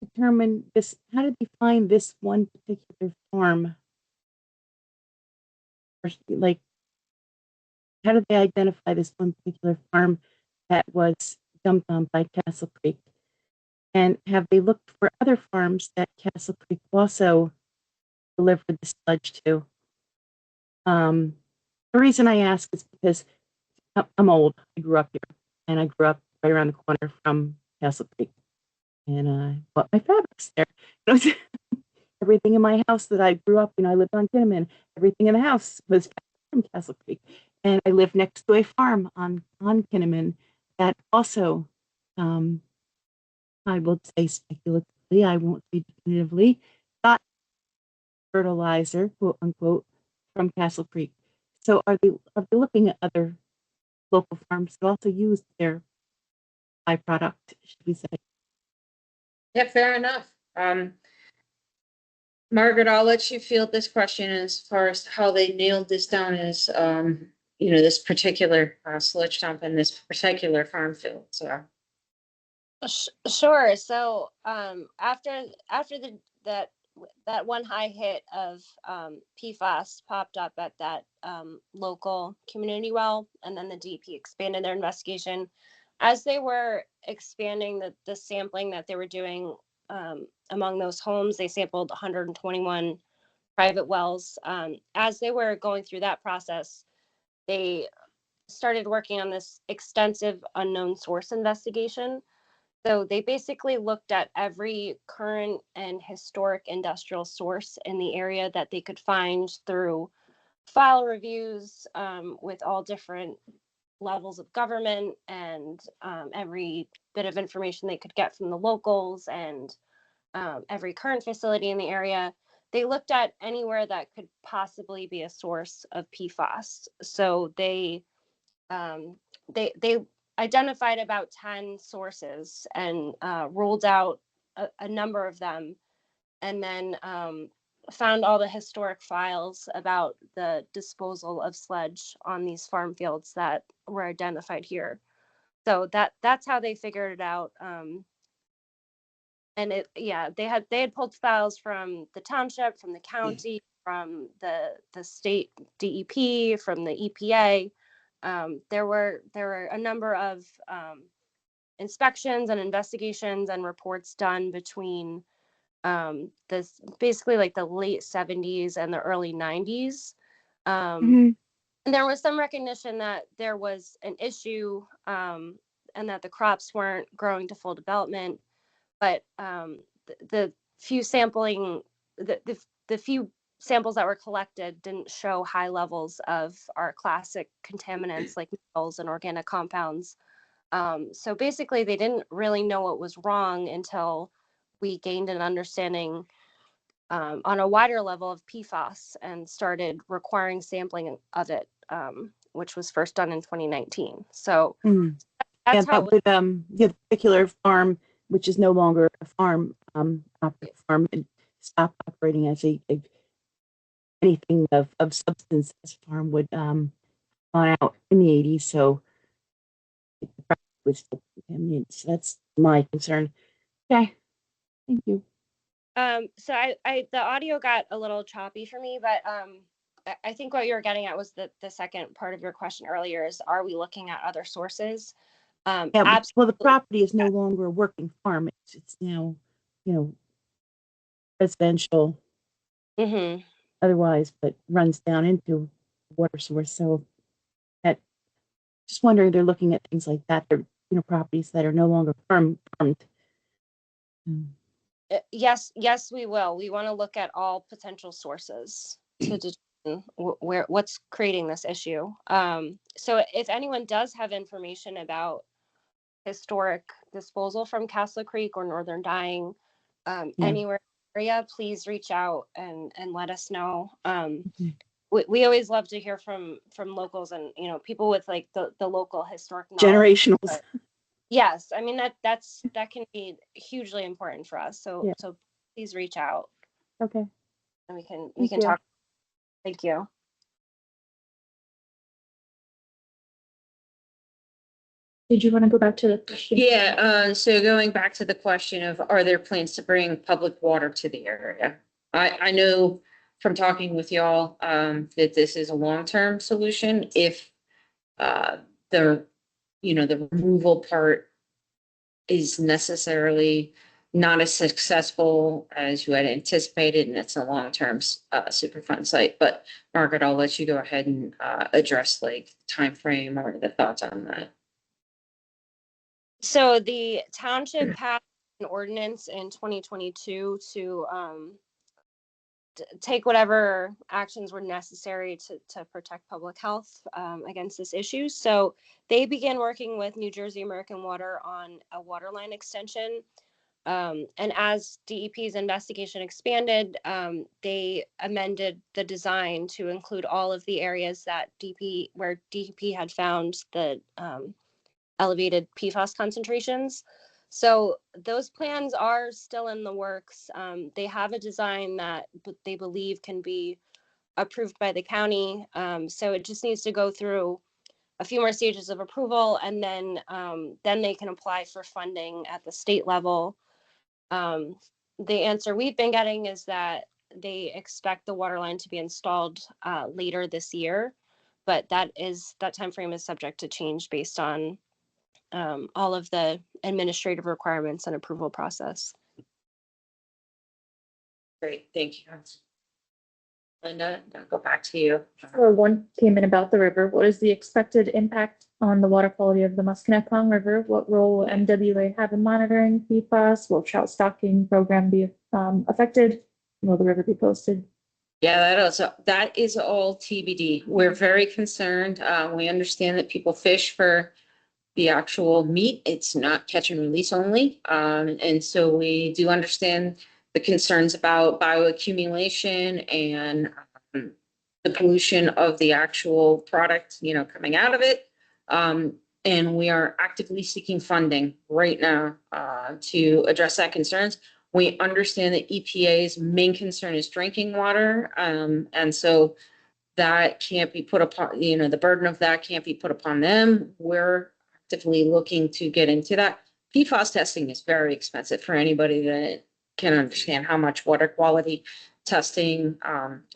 determine this? How did they find this one particular farm? Like, how did they identify this one particular farm that was dumped on by Castle Creek? And have they looked for other farms that Castle Creek also delivered the sludge to? The reason I ask is because I'm old. I grew up here, and I grew up right around the corner from Castle Creek, and I bought my fabrics there. Everything in my house that I grew up in, I lived on Kinnaman. Everything in the house was from Castle Creek, and I lived next to a farm on Kinnaman that also, I will say speculatively, I won't say definitively, got fertilizer, quote unquote, from Castle Creek. So are they looking at other local farms that also use their byproduct, should we say? Yeah, fair enough. Margaret, I'll let you field this question as far as how they nailed this down as, this particular sludge dump in this particular farm field. So. Sure. So after that one high hit of PFAS popped up at that local community well, and then the DP expanded their investigation. As they were expanding the sampling that they were doing among those homes, they sampled 121 private wells. As they were going through that process, they started working on this extensive unknown source investigation. So they basically looked at every current and historic industrial source in the area that they could find through file reviews with all different levels of government, and every bit of information they could get from the locals, and every current facility in the area. they looked at anywhere that could possibly be a source of PFAS. So they identified about 10 sources and ruled out a number of them, and then found all the historic files about the disposal of sludge on these farm fields that were identified here. So that's how they figured it out. And they had pulled files from the township, from the county, from the state DEP, from the EPA. There were a number of inspections and investigations and reports done between this basically like the late 70s and the early 90s. And there was some recognition that there was an issue, and that the crops weren't growing to full development. But the few sampling, the few samples that were collected didn't show high levels of our classic contaminants like metals and organic compounds. So basically, they didn't really know what was wrong until we gained an understanding on a wider level of PFAS and started requiring sampling of it, which was first done in 2019. So that's how with the particular farm, which is no longer a farm, farm, and stopped operating as anything of substance as a farm would gone out in the 80s. So it was still contaminated. So that's my concern. Okay, thank you. So the audio got a little choppy for me, but I think what you were getting at was the second part of your question earlier is, are we looking at other sources? Yeah, well, the property is no longer a working farm. It's now, residential. Otherwise, but runs down into water source. So just wondering, they're looking at things like that. They're, properties that are no longer farmed. Yes, we will. We want to look at all potential sources to determine what's creating this issue. So if anyone does have information about historic disposal from Castle Creek or Northern Dyeing, anywhere in the area, please reach out and let us know. We always love to hear from locals and people with like the local historic knowledge. Generationals. But yes, I mean that can be hugely important for us. So please reach out. Okay. And we can talk. Thank you. Did you want to go back to the question? Yeah, so going back to the question of, are there plans to bring public water to the area? I know from talking with y'all, that this is a long-term solution. If, the removal part is necessarily not as successful as you had anticipated, and it's a long-term, Superfund site. But Margaret, I'll let you go ahead and, address like timeframe or the thoughts on that. So the township passed an ordinance in 2022 to take whatever actions were necessary to protect public health against this issue. So they began working with New Jersey American Water on a water line extension. And as DEP's investigation expanded, they amended the design to include all of the areas that where DEP had found the elevated PFAS concentrations. So those plans are still in the works. They have a design that they believe can be approved by the county. So it just needs to go through a few more stages of approval, and then they can apply for funding at the state level. The answer we've been getting is that they expect the water line to be installed later this year, but that timeframe is subject to change based on all of the administrative requirements and approval process. Great, thank you. Linda, I'll go back to you. One came in about the river. What is the expected impact on the water quality of the Musconetcong River? What role will MWA have in monitoring PFAS? Will trout stocking program be affected? Will the river be posted? Yeah, that is all TBD. We're very concerned. We understand that people fish for the actual meat. It's not catch and release only. And so we do understand the concerns about bioaccumulation and the pollution of the actual product, coming out of it. And we are actively seeking funding right now to address that concerns. We understand that EPA's main concern is drinking water. And so that can't be put upon, the burden of that can't be put upon them. We're actively looking to get into that. PFAS testing is very expensive for anybody that can understand how much water quality testing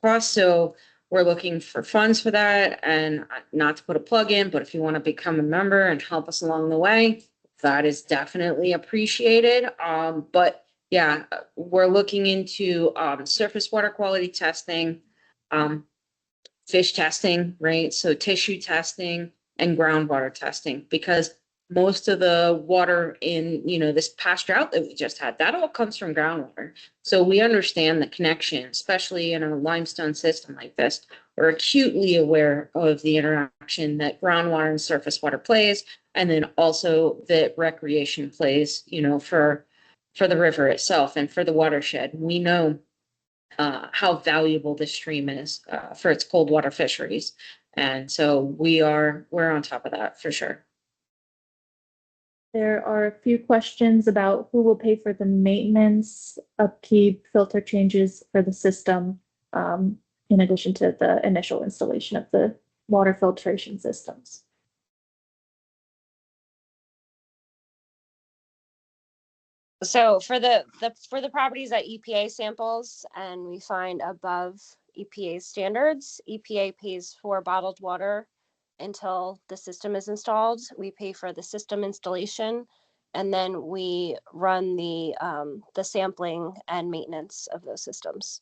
costs. So we're looking for funds for that, and not to put a plug in, but if you want to become a member and help us along the way, that is definitely appreciated. But yeah, we're looking into surface water quality testing, fish testing, right? So tissue testing and groundwater testing, because most of the water in, this past drought that we just had, that all comes from groundwater. So we understand the connection, especially in a limestone system like this. We're acutely aware of the interaction that groundwater and surface water plays, and then also that recreation plays, for the river itself and for the watershed. We know how valuable this stream is for its cold water fisheries. And so we're on top of that for sure. There are a few questions about who will pay for the maintenance, upkeep, filter changes for the system, in addition to the initial installation of the water filtration systems. So for the properties that EPA samples and we find above EPA standards, EPA pays for bottled water until the system is installed. We pay for the system installation, and then we run the sampling and maintenance of those systems.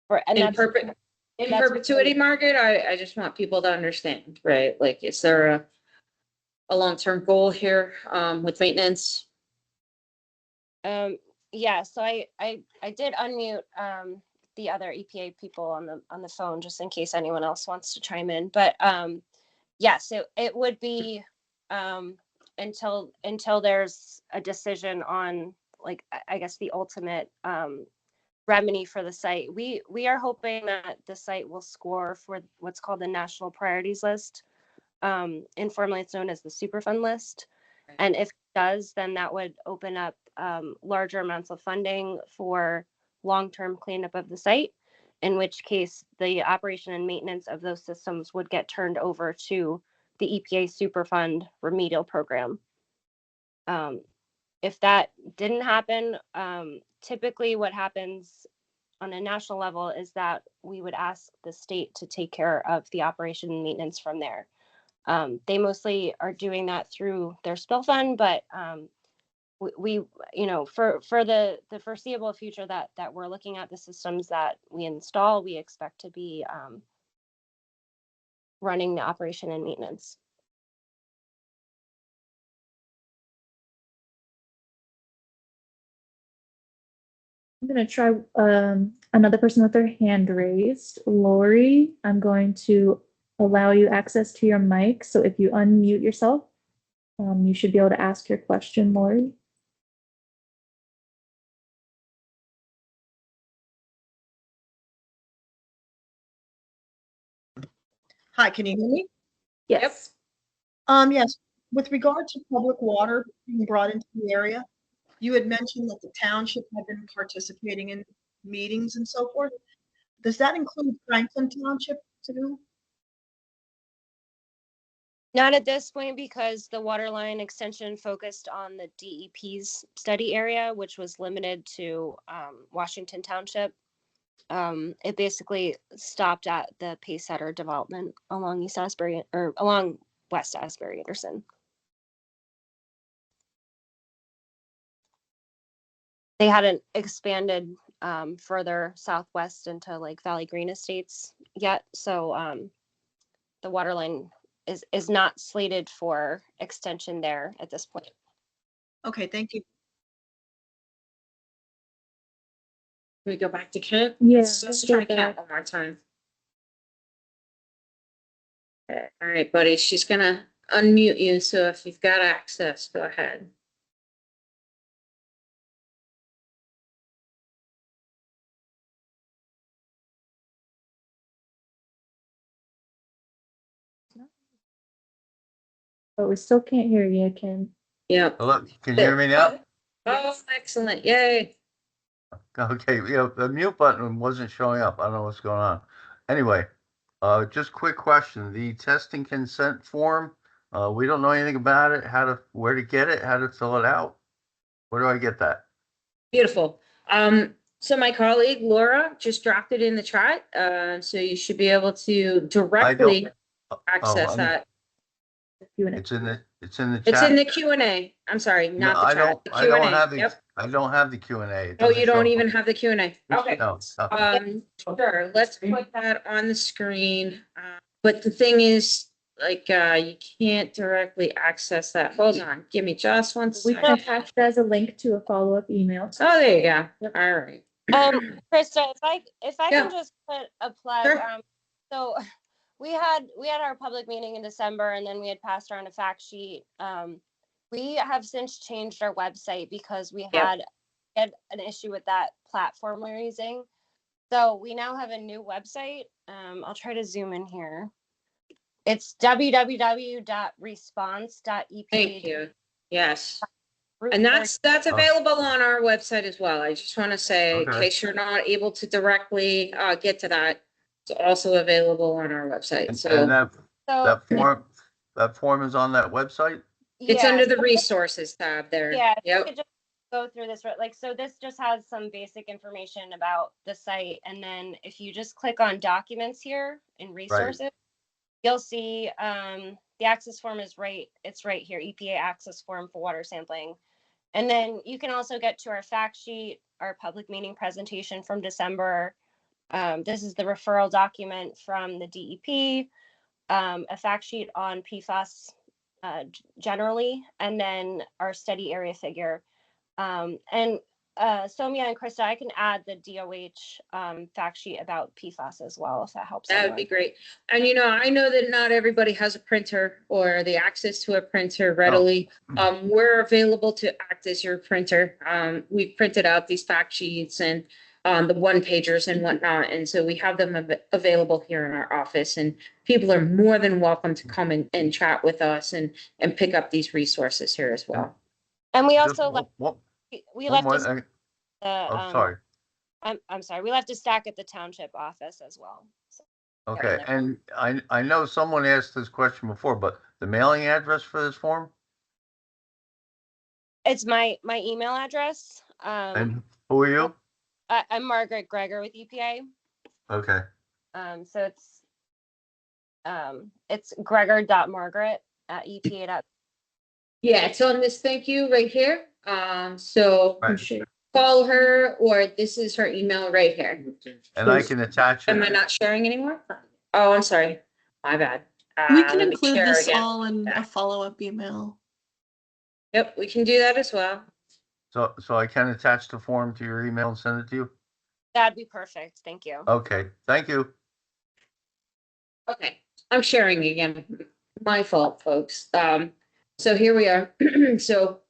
In perpetuity, Margaret, I just want people to understand, right? Like, is there a long-term goal here with maintenance? Yeah, so I did unmute the other EPA people on the phone just in case anyone else wants to chime in. But yeah, so it would be until there's a decision on, like, I guess the ultimate remedy for the site. We are hoping that the site will score for what's called the National Priorities List. Informally, it's known as the Superfund list. And if it does, then that would open up larger amounts of funding for long-term cleanup of the site, in which case the operation and maintenance of those systems would get turned over to the EPA Superfund remedial program. If that didn't happen, typically what happens on a national level is that we would ask the state to take care of the operation and maintenance from there. They mostly are doing that through their spill fund, but we for the foreseeable future that we're looking at, the systems that we install, we expect to be running the operation and maintenance. I'm going to try another person with their hand raised. Lori, I'm going to allow you access to your mic. So if you unmute yourself, you should be able to ask your question, Lori. Hi, can you hear me? Yes. Yes. With regard to public water being brought into the area, you had mentioned that the township had been participating in meetings and so forth. Does that include Franklin Township too? Not at this point, because the water line extension focused on the DEP's study area, which was limited to Washington Township. It basically stopped at the Pacesetter development along East Asbury, or along West Asbury Anderson. They hadn't expanded further southwest into like Valley Green Estates yet, so the water line is not slated for extension there at this point. Okay, thank you. Can we go back to Kent? Yeah, Let's try Kent one more time. Okay. All right, buddy. She's gonna unmute you, so if you've got access, go ahead. but we still can't hear you, Ken. Yeah. Hello, can you hear me now? Oh, excellent. Yay. Okay, the mute button wasn't showing up. I don't know what's going on. Anyway, just quick question. The testing consent form, we don't know anything about it, where to get it, how to fill it out. Where do I get that? Beautiful. So my colleague Laura just dropped it in the chat. So you should be able to directly access that. It's in the It's in chat. the Q&A. I'm sorry, No, not the chat. The I don't Q&A. have the, Yep. I don't have the Q&A. It Oh, doesn't you don't show even up. have the Q&A. Okay. No. Sure. Let's put that on the screen. But the thing is, like, you can't directly access that. Hold on. Give me just one We second. can attach it as a link to a follow-up email. Oh, there you go. All right. Krista, if I Yeah. can just put a plug, Sure. so we had our public meeting in December, and then we had passed around a fact sheet. We have since changed our website because we had an issue with that platform we're using. So we now have a new website. I'll try to zoom in here. It's www.response.ep. Thank you. Yes. And that's available on our website as well. I just want to say, in case you're not able to directly get to that, it's also available on our website. So And that form is on that website? It's under the resources tab there. Yeah, if Yep. you could just go through this, like, so this just has some basic information about the site. And then if you just click on documents here in resources, you'll see the access form is it's right here, EPA access form for water sampling. And then you can also get to our fact sheet, our public meeting presentation from December. This is the referral document from the DEP, a fact sheet on PFAS generally, and then our study area figure. And Somia and Krista, I can add the DOH fact sheet about PFAS as well, if that helps. That would be great. And I know that not everybody has a printer or the access to a printer readily. We're available to act as your printer. We've printed out these fact sheets and the one pagers and whatnot. And so we have them available here in our office, and people are more than welcome to come and chat with us and pick up these resources here as well. And we also we left sorry. I'm sorry. We left a stack at the township office as well. So, Okay, and I know someone asked this question before, but the mailing address for this form? It's my email address. And who are you? I'm Margaret Greger with EPA. Okay. So it's gregor.margaret@epa. Yeah, it's on this thank you right here. So you should call her, or this is her email right here. And I can attach it. Am I not sharing anymore? Oh, I'm sorry. My bad. We can let me include share this again. all in a follow-up email. Yep, we can do that as well. So I can attach the form to your email and send it to you? That'd be perfect. Thank you. Okay, thank you. Okay, I'm sharing again. My fault, folks. So here we are. So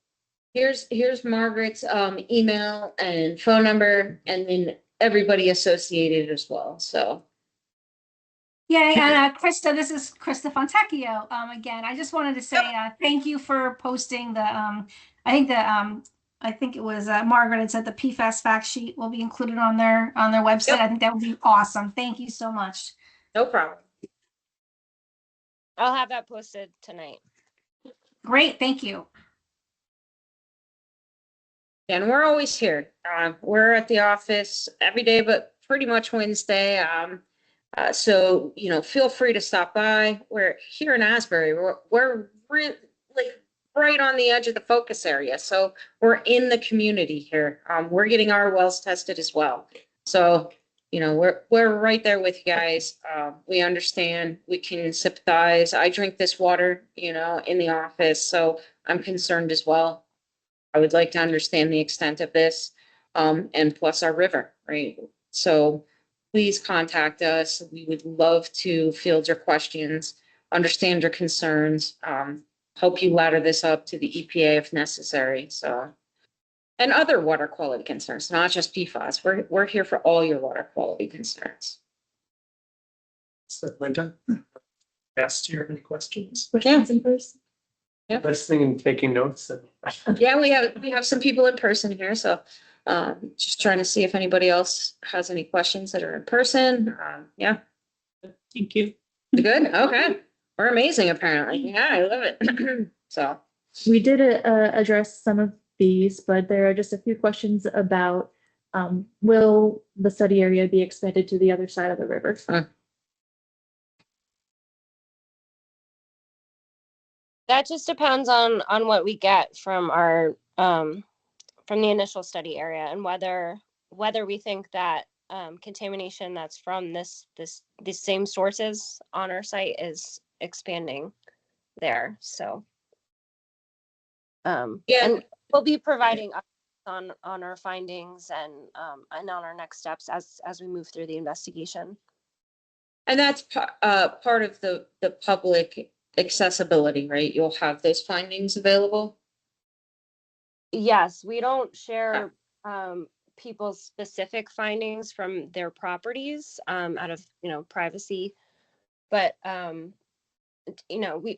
here's Margaret's email and phone number, and then everybody associated as well. So Yay, and Krista, this is Krista Fontecchio. Again, I just wanted to say thank you for posting the I think it was Margaret had said the PFAS fact sheet will be included on their website. Yep. I think that would be awesome. Thank you so much. no problem. I'll have that posted tonight. Great, thank you. And we're always here. We're at the office every day, but pretty much Wednesday. So feel free to stop by. We're here in Asbury. We're really right on the edge of the focus area. So we're in the community here. We're getting our wells tested as well. So we're right there with you guys. We understand. We can sympathize. I drink this water, in the office, so I'm concerned as well. I would like to understand the extent of this, and plus our river, right? So please contact us. We would love to field your questions, understand your concerns, help you ladder this up to the EPA if necessary. So, and other water quality concerns, not just PFAS. We're here for all your water quality concerns. So Linda, asked you any questions? Questions in person? Yep. listening and taking notes. Yeah, we have some people in person here, so just trying to see if anybody else has any questions that are in person. Yeah, Thank you. good. Okay, we're amazing apparently. Yeah, I love it. So We did address some of these, but there are just a few questions about will the study area be expanded to the other side of the river? That just depends on what we get from our from the initial study area and whether we think that contamination that's from these same sources on our site is expanding there. So yeah, and we'll be providing updates on our findings and on our next steps as we move through the investigation. and that's part of the public accessibility, right? You'll have those findings available. Yes, we don't share people's specific findings from their properties out of privacy, but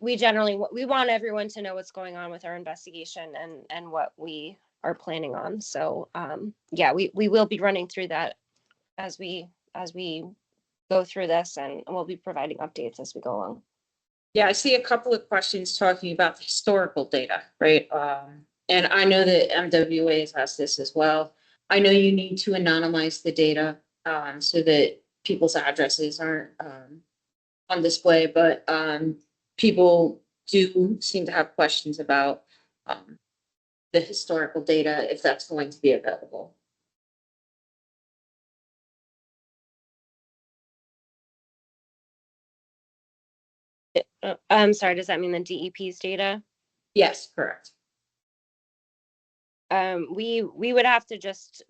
we generally we want everyone to know what's going on with our investigation and what we are planning on. So yeah, we will be running through that as we go through this, and we'll be providing updates as we go along. Yeah, I see a couple of questions talking about the historical data, right? And I know that MWA has asked this as well. I know you need to anonymize the data so that people's addresses aren't on display, but people do seem to have questions about the historical data, if that's going to be available. I'm sorry, does that mean the DEP's data? Yes, correct. We would have to just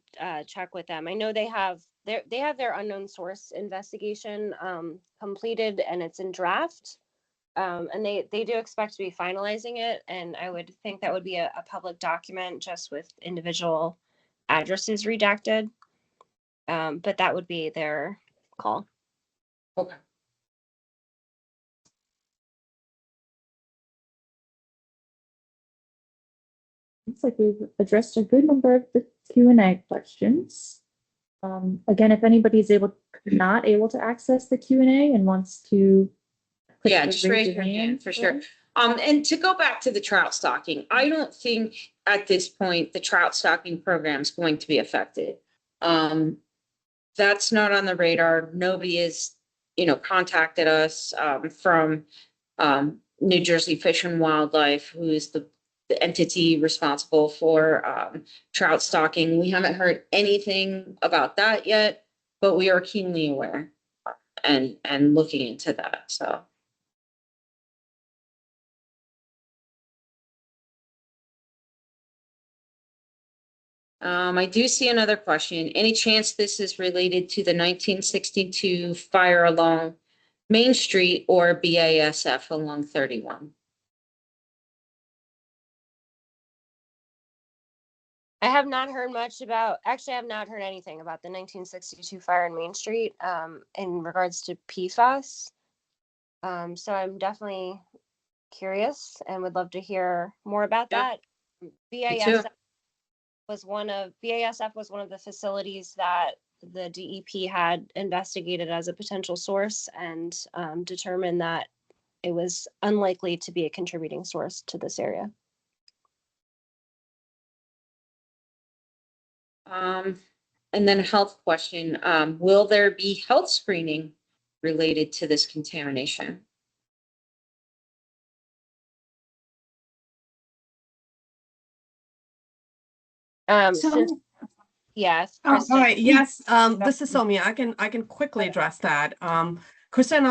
check with them. I know they have their unknown source investigation completed and it's in draft. And they do expect to be finalizing it, and I would think that would be a public document just with individual addresses redacted. But that would be their call. Okay. Looks like we've addressed a good number of the Q&A questions. Again, if anybody's not able to access the Q&A and wants to click Yeah, the just raise your your hand for sure. And to go back to the trout stocking, I don't think at this point the trout stocking program is going to be affected. That's not on the radar. Nobody has, contacted us from New Jersey Fish and Wildlife, who is the entity responsible for trout stocking. We haven't heard anything about that yet, but we are keenly aware and looking into that. So. I do see another question. Any chance this is related to the 1962 fire along Main Street or BASF along 31? I have not heard much about, actually, I have not heard anything about the 1962 fire in Main Street in regards to PFAS. So I'm definitely curious and would love to hear more about that. BASF was one of the facilities that the DEP had investigated as a potential source and determined that it was unlikely to be a contributing source to this area. And then a health question. Will there be health screening related to this contamination? Yes. All right. Yes. This is Soumya. I can quickly address that. Krista and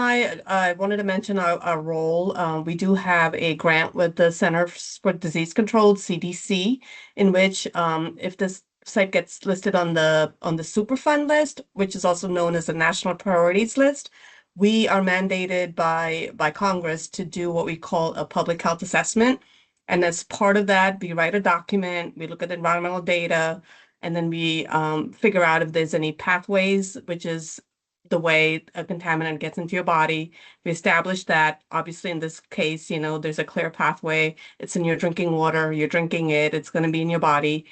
I wanted to mention our role. We do have a grant with the Centers for Disease Control, CDC, in which if this site gets listed on the Superfund list, which is also known as the National Priorities List, we are mandated by Congress to do what we call a public health assessment. And as part of that, we write a document, we look at the environmental data, and then we figure out if there's any pathways, which is the way a contaminant gets into your body. We established that, obviously, in this case, there's a clear pathway. It's in your drinking water, you're drinking it, it's going to be in your body.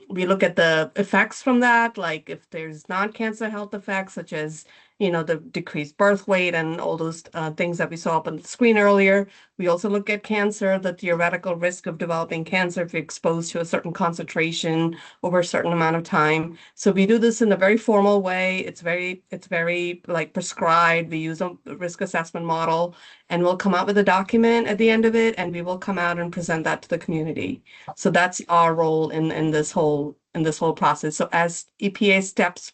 We look at the effects from that, like if there's non-cancer health effects, such as, the decreased birth weight and all those things that we saw up on the screen earlier. We also look at cancer, the theoretical risk of developing cancer if you're exposed to a certain concentration over a certain amount of time. So we do this in a very formal way. It's very like prescribed. We use a risk assessment model, and we'll come out with a document at the end of it, and we will come out and present that to the community. So that's our role in this whole process. So as EPA steps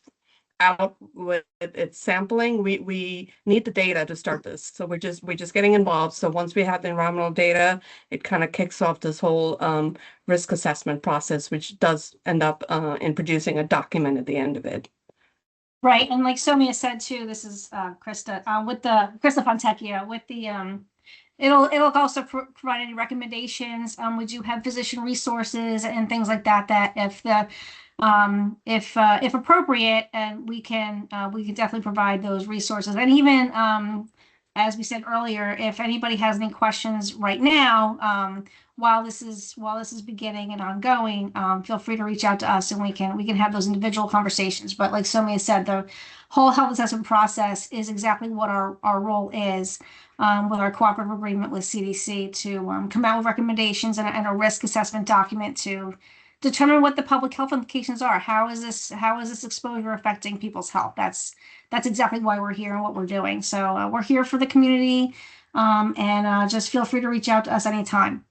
out with its sampling, we need the data to start this. So we're just getting involved. So once we have the environmental data, it kind of kicks off this whole risk assessment process, which does end up in producing a document at the end of it. Right, and like Somia said too, this is Krista with the Krista Fontecchio with the it'll also provide any recommendations. We do have physician resources and things like that. That if appropriate, and we can definitely provide those resources. And even as we said earlier, if anybody has any questions right now, while this is beginning and ongoing, feel free to reach out to us, and we can have those individual conversations. But like Somia said, the whole health assessment process is exactly what our role is, with our cooperative agreement with CDC to come out with recommendations and a risk assessment document to determine what the public health implications are. How is this exposure affecting people's health? That's exactly why we're here and what we're doing. So we're here for the community, and just feel free to reach out to us anytime.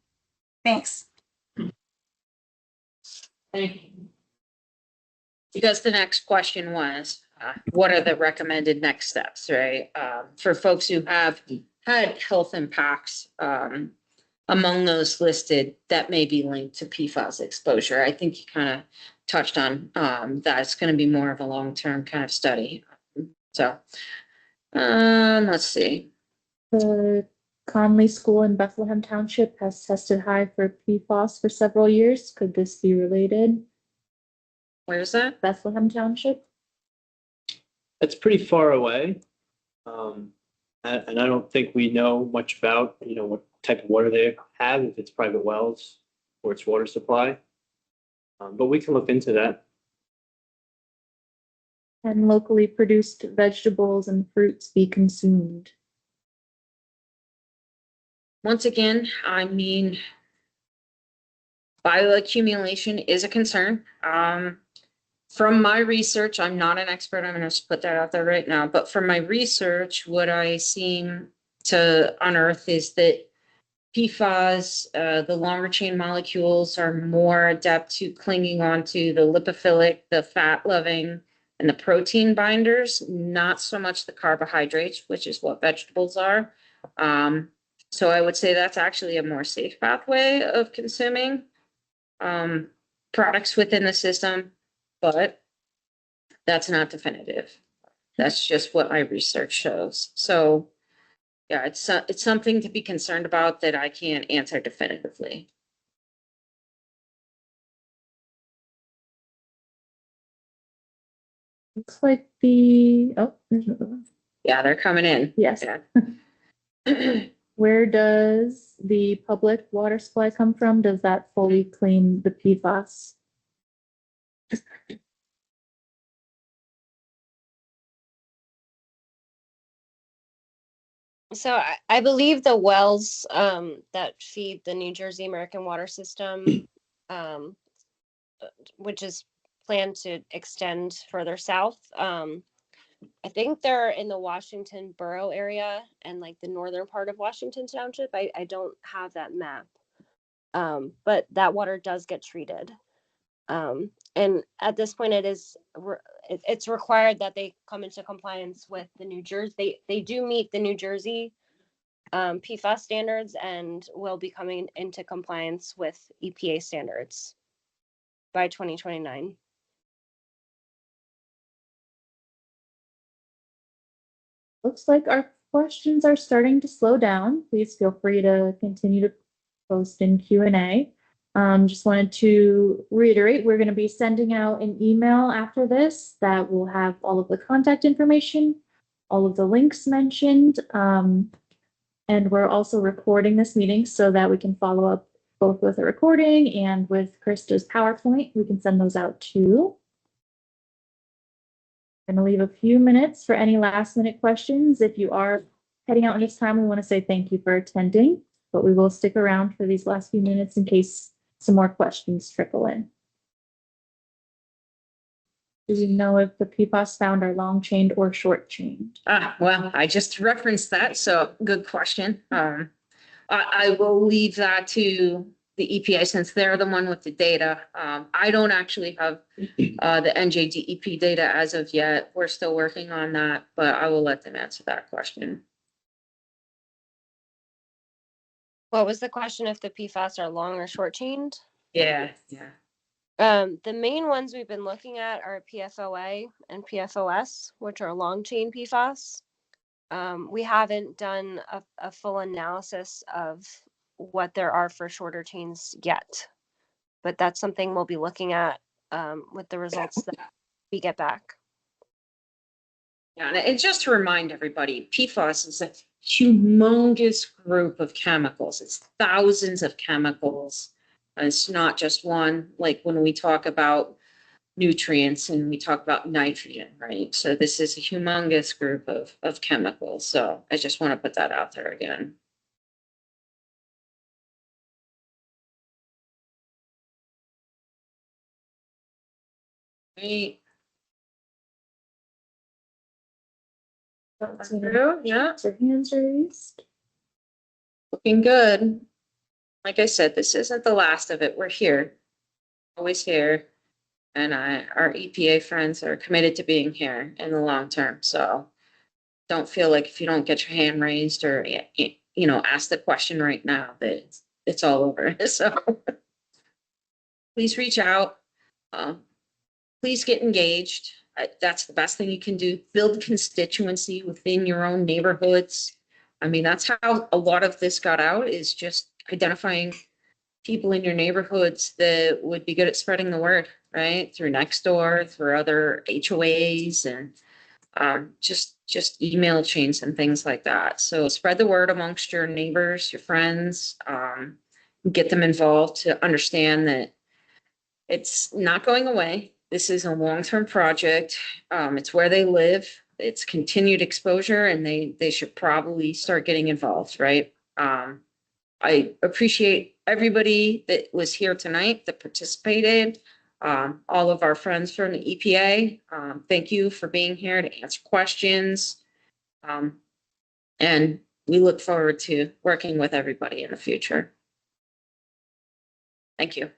Thanks. Thank you. Because the next question was, what are the recommended next steps, right? For folks who have had health impacts, among those listed that may be linked to PFAS exposure. I think you kind of touched on that it's going to be more of a long-term kind of study. So let's see. The Conley School in Bethlehem Township has tested high for PFAS for several years. Could this be related? Where is that? Bethlehem Township. That's pretty far away. And I don't think we know much about, what type of water they have, if it's private wells or it's water supply. But we can look into that. And locally produced vegetables and fruits be consumed? Once again, I mean, bioaccumulation is a concern. From my research, I'm not an expert, I'm going to put that out there right now, but from my research, what I seem to unearth is that PFAS, the longer chain molecules, are more adept to clinging onto the lipophilic, the fat-loving, and the protein binders, not so much the carbohydrates, which is what vegetables are. So I would say that's actually a more safe pathway of consuming products within the system, but that's not definitive. That's just what my research shows. So yeah, it's something to be concerned about that I can't answer definitively. Looks like there's another one. Yeah, they're coming in. Yes. Yeah. Where does the public water supply come from? Does that fully clean the PFAS? So I believe the wells that feed the New Jersey American water system, which is planned to extend further south, I think they're in the Washington borough area and like the northern part of Washington Township. I don't have that map, but that water does get treated. And at this point, it's required that they come into compliance with the New Jersey. They do meet the New Jersey PFAS standards and will be coming into compliance with EPA standards by 2029. Looks like our questions are starting to slow down. Please feel free to continue to post in Q&A. Just wanted to reiterate, we're going to be sending out an email after this that will have all of the contact information, all of the links mentioned. And we're also recording this meeting so that we can follow up both with a recording and with Krista's PowerPoint. We can send those out too. I'm going to leave a few minutes for any last minute questions. If you are heading out in this time, we want to say thank you for attending, but we will stick around for these last few minutes in case some more questions trickle in. Do we know if the PFAS found are long chained or short chained? Well, I just referenced that, so good question. I will leave that to the EPA since they're the one with the data. I don't actually have the NJDEP data as of yet. We're still working on that, but I will let them answer that question. What was the question if the PFAS are long or short chained? Yeah. The main ones we've been looking at are PFOA and PFOS, which are long chain PFAS. We haven't done a full analysis of what there are for shorter chains yet, but that's something we'll be looking at with the results that we get back. Yeah, and just to remind everybody, PFAS is a humongous group of chemicals. It's thousands of chemicals. It's not just one, like when we talk about nutrients and we talk about nitrogen, right? So this is a humongous group of chemicals. So I just want to put that out there again. Right. Yeah. Your hands raised. Looking good. Like I said, this isn't the last of it. We're here, always here. And our EPA friends are committed to being here in the long term. So don't feel like if you don't get your hand raised or, ask the question right now that it's all over. So please reach out. Please get engaged. That's the best thing you can do. Build constituency within your own neighborhoods. I mean, that's how a lot of this got out, is just identifying people in your neighborhoods that would be good at spreading the word, right? Through Nextdoor, through other HOAs, and just email chains and things like that. So spread the word amongst your neighbors, your friends, get them involved to understand that it's not going away. This is a long-term project. It's where they live. It's continued exposure, and they should probably start getting involved, right? I appreciate everybody that was here tonight that participated. All of our friends from the EPA, thank you for being here to answer questions. And we look forward to working with everybody in the future. Thank you.